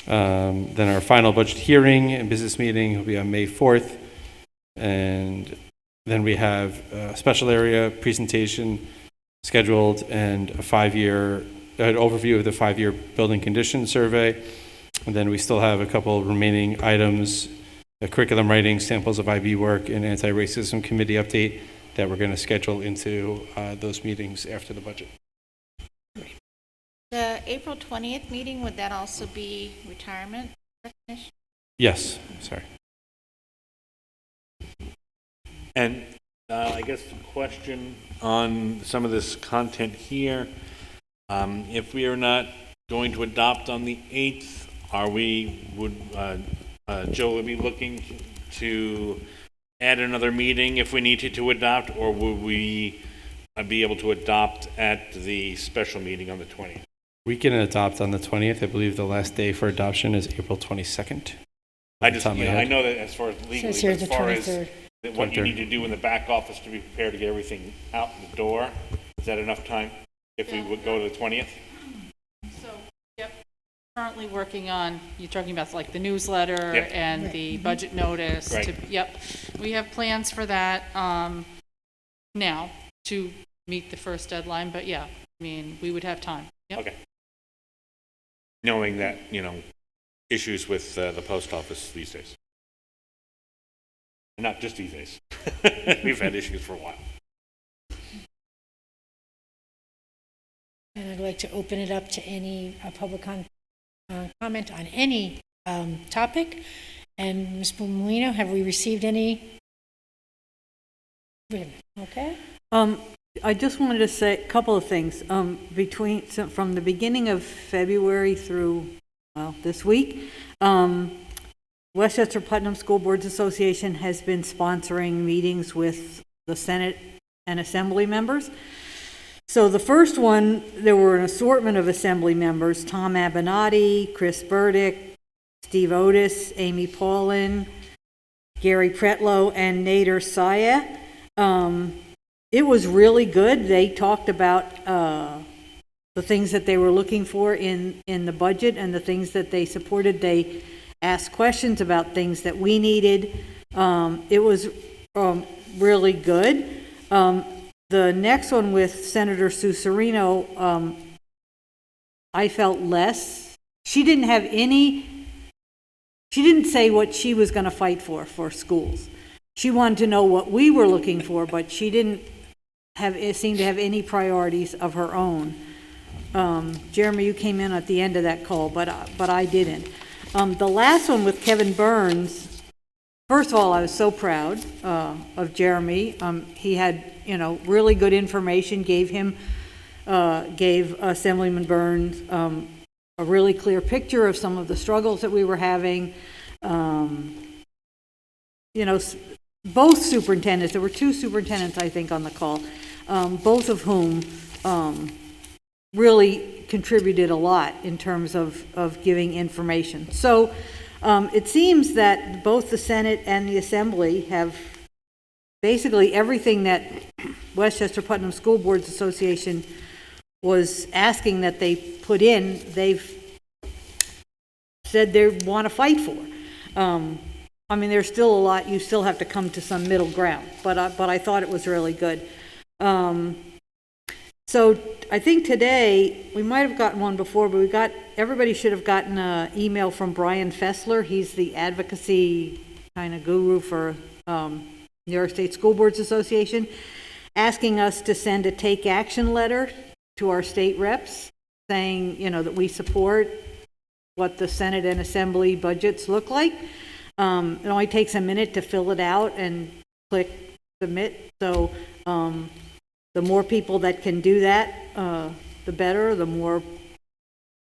Then our final budget hearing and business meeting will be on May 4th. And then we have a special area presentation scheduled and a 5-year an overview of the 5-year building condition survey. And then we still have a couple remaining items, the curriculum writing, samples of IB work, and anti-racism committee update that we're going to schedule into those meetings after the budget. The April 20th meeting, would that also be retirement recognition? Yes, sorry. And I guess the question on some of this content here, if we are not going to adopt on the 8th, Joe would be looking to add another meeting if we needed to adopt, or would we be able to adopt at the special meeting on the 20th? We can adopt on the 20th. I believe the last day for adoption is April 22nd. I know that as far as legally, Says here but as the far as 23rd. what you need to do in the back office to be prepared to get everything out the door, is that enough time if we would go to the 20th? So, yep, currently working on, you're talking about like the newsletter Yep. and the budget notice. Right. Yep, we have plans for that now to meet the first deadline, but yeah, I mean, we would have time. Yep. Okay. Knowing that, issues with the post office these days. Not just these days. We've had issues for a while. And I'd like to open it up to any public comment on any topic. And Ms. Molino, have we received any? Okay. I just wanted to say a couple of things. From the beginning of February through, this week, Westchester Putnam School Boards Association has been sponsoring meetings with the Senate and Assembly members. So the first one, there were an assortment of Assembly members: Tom Abenati, Chris Burdick, Steve Otis, Amy Paulin, Gary Pretlow, and Nader Sayeh. It was really good. They talked about the things that they were looking for in the budget and the things that they supported. They asked questions about things that we needed. It was really good. The next one with Senator Sue Serino, I felt less. She didn't say what she was going to fight for schools. She wanted to know what we were looking for, but she didn't seem to have any priorities of her own. Jeremy, you came in at the end of that call, but I didn't. The last one with Kevin Burns, first of all, I was so proud of Jeremy. He had, really good information, gave Assemblyman Burns a really clear picture of some of the struggles that we were having. Both superintendents, there were two superintendents, I think, on the call, both of whom really contributed a lot in terms of giving information. So it seems that both the Senate and the Assembly have basically everything that Westchester Putnam School Boards Association was asking that they put in, they've said they want to fight for. There's still a lot, you still have to come to some middle ground, but I thought it was really good. So I think today, we might have gotten one before, but everybody should have gotten an email from Brian Fessler. He's the advocacy kind of guru for New York State School Boards Association, asking us to send a take action letter to our state reps saying, that we support what the Senate and Assembly budgets look like. It only takes a minute to fill it out and click submit. So the more people that can do that, the better. The more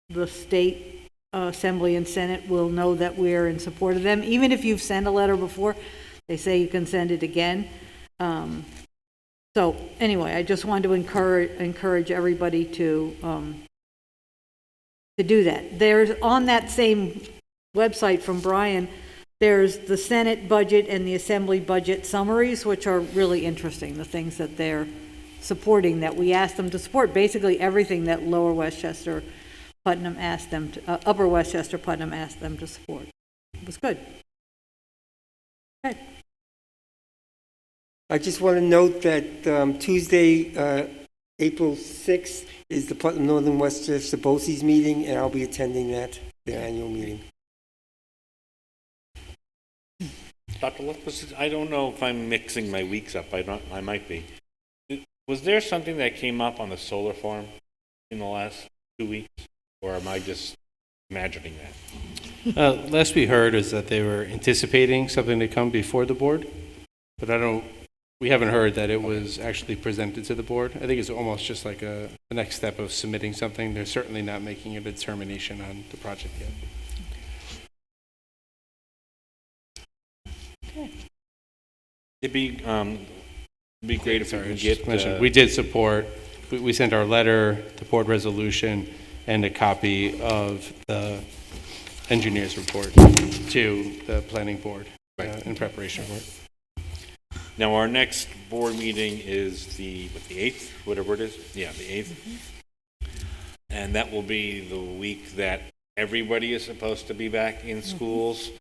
the state Assembly and Senate will know that we're in support of them. Even if you've sent a letter before, they say you can send it again. So anyway, I just wanted to encourage everybody to do that. There's on that same website from Brian, there's the Senate budget and the Assembly budget summaries, which are really interesting, the things that they're supporting, that we asked them to support, basically everything that Lower Westchester Putnam asked them to, Upper Westchester Putnam asked them to support. It was good. Okay. I just want to note that Tuesday, April 6th, is the Putnam Northern Westchester BOCES meeting, and I'll be attending that, their annual meeting. Dr. Lopez, I don't know if I'm mixing my weeks up. I might be. Was there something that came up on the solar farm in the last 2 weeks, or am I just imagining that? Last we heard is that they were anticipating something to come before the board, but we haven't heard that it was actually presented to the board. I think it's almost just like the next step of submitting something. They're certainly not making a determination on the project yet. It'd be great if we could get... We did support, we sent our letter, the board resolution, and a copy of the engineer's report to the planning board in preparation for it. Now, our next board meeting is the 8th, whatever it is. Yeah, the 8th. And that will be the week that everybody is supposed to be back in schools.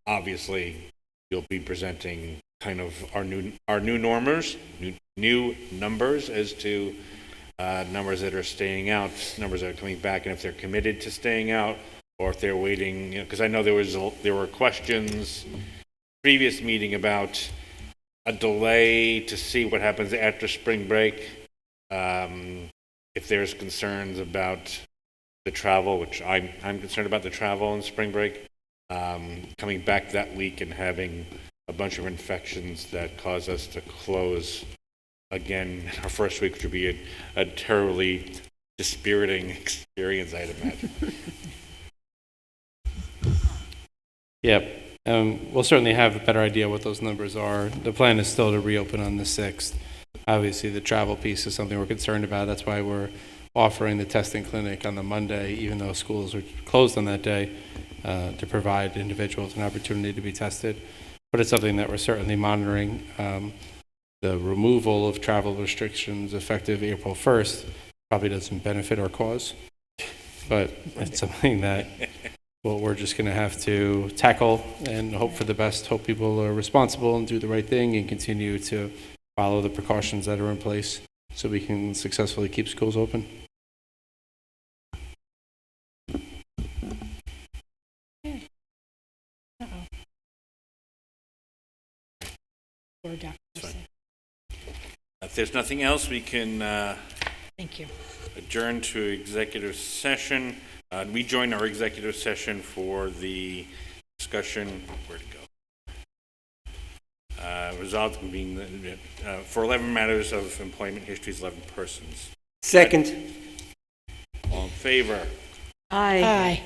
Obviously, you'll be presenting kind of our new normers, new numbers as to numbers that are staying out, numbers that are coming back, and if they're committed to staying out, or if they're waiting. Because I know there were questions previous meeting about a delay to see what happens after spring break. If there's concerns about the travel, which I'm concerned about the travel in spring break, coming back that week and having a bunch of infections that cause us to close again our first week, which would be a terribly dispiriting experience, I'd imagine. Yep. We'll certainly have a better idea what those numbers are. The plan is still to reopen on the 6th. Obviously, the travel piece is something we're concerned about. That's why we're offering the testing clinic on the Monday, even though schools are closed on that day, to provide individuals an opportunity to be tested. But it's something that we're certainly monitoring. The removal of travel restrictions effective April 1st probably doesn't benefit our cause, but it's something that we're just going to have to tackle and hope for the best, hope people are responsible and do the right thing and continue to follow the precautions that are in place so we can successfully keep schools open. If there's nothing else, we can Thank you. adjourn to executive session. Rejoin our executive session for the discussion, where'd it go? Resolved to convene for 11 matters of employment histories, 11 persons. Second. All in favor? Aye. Aye.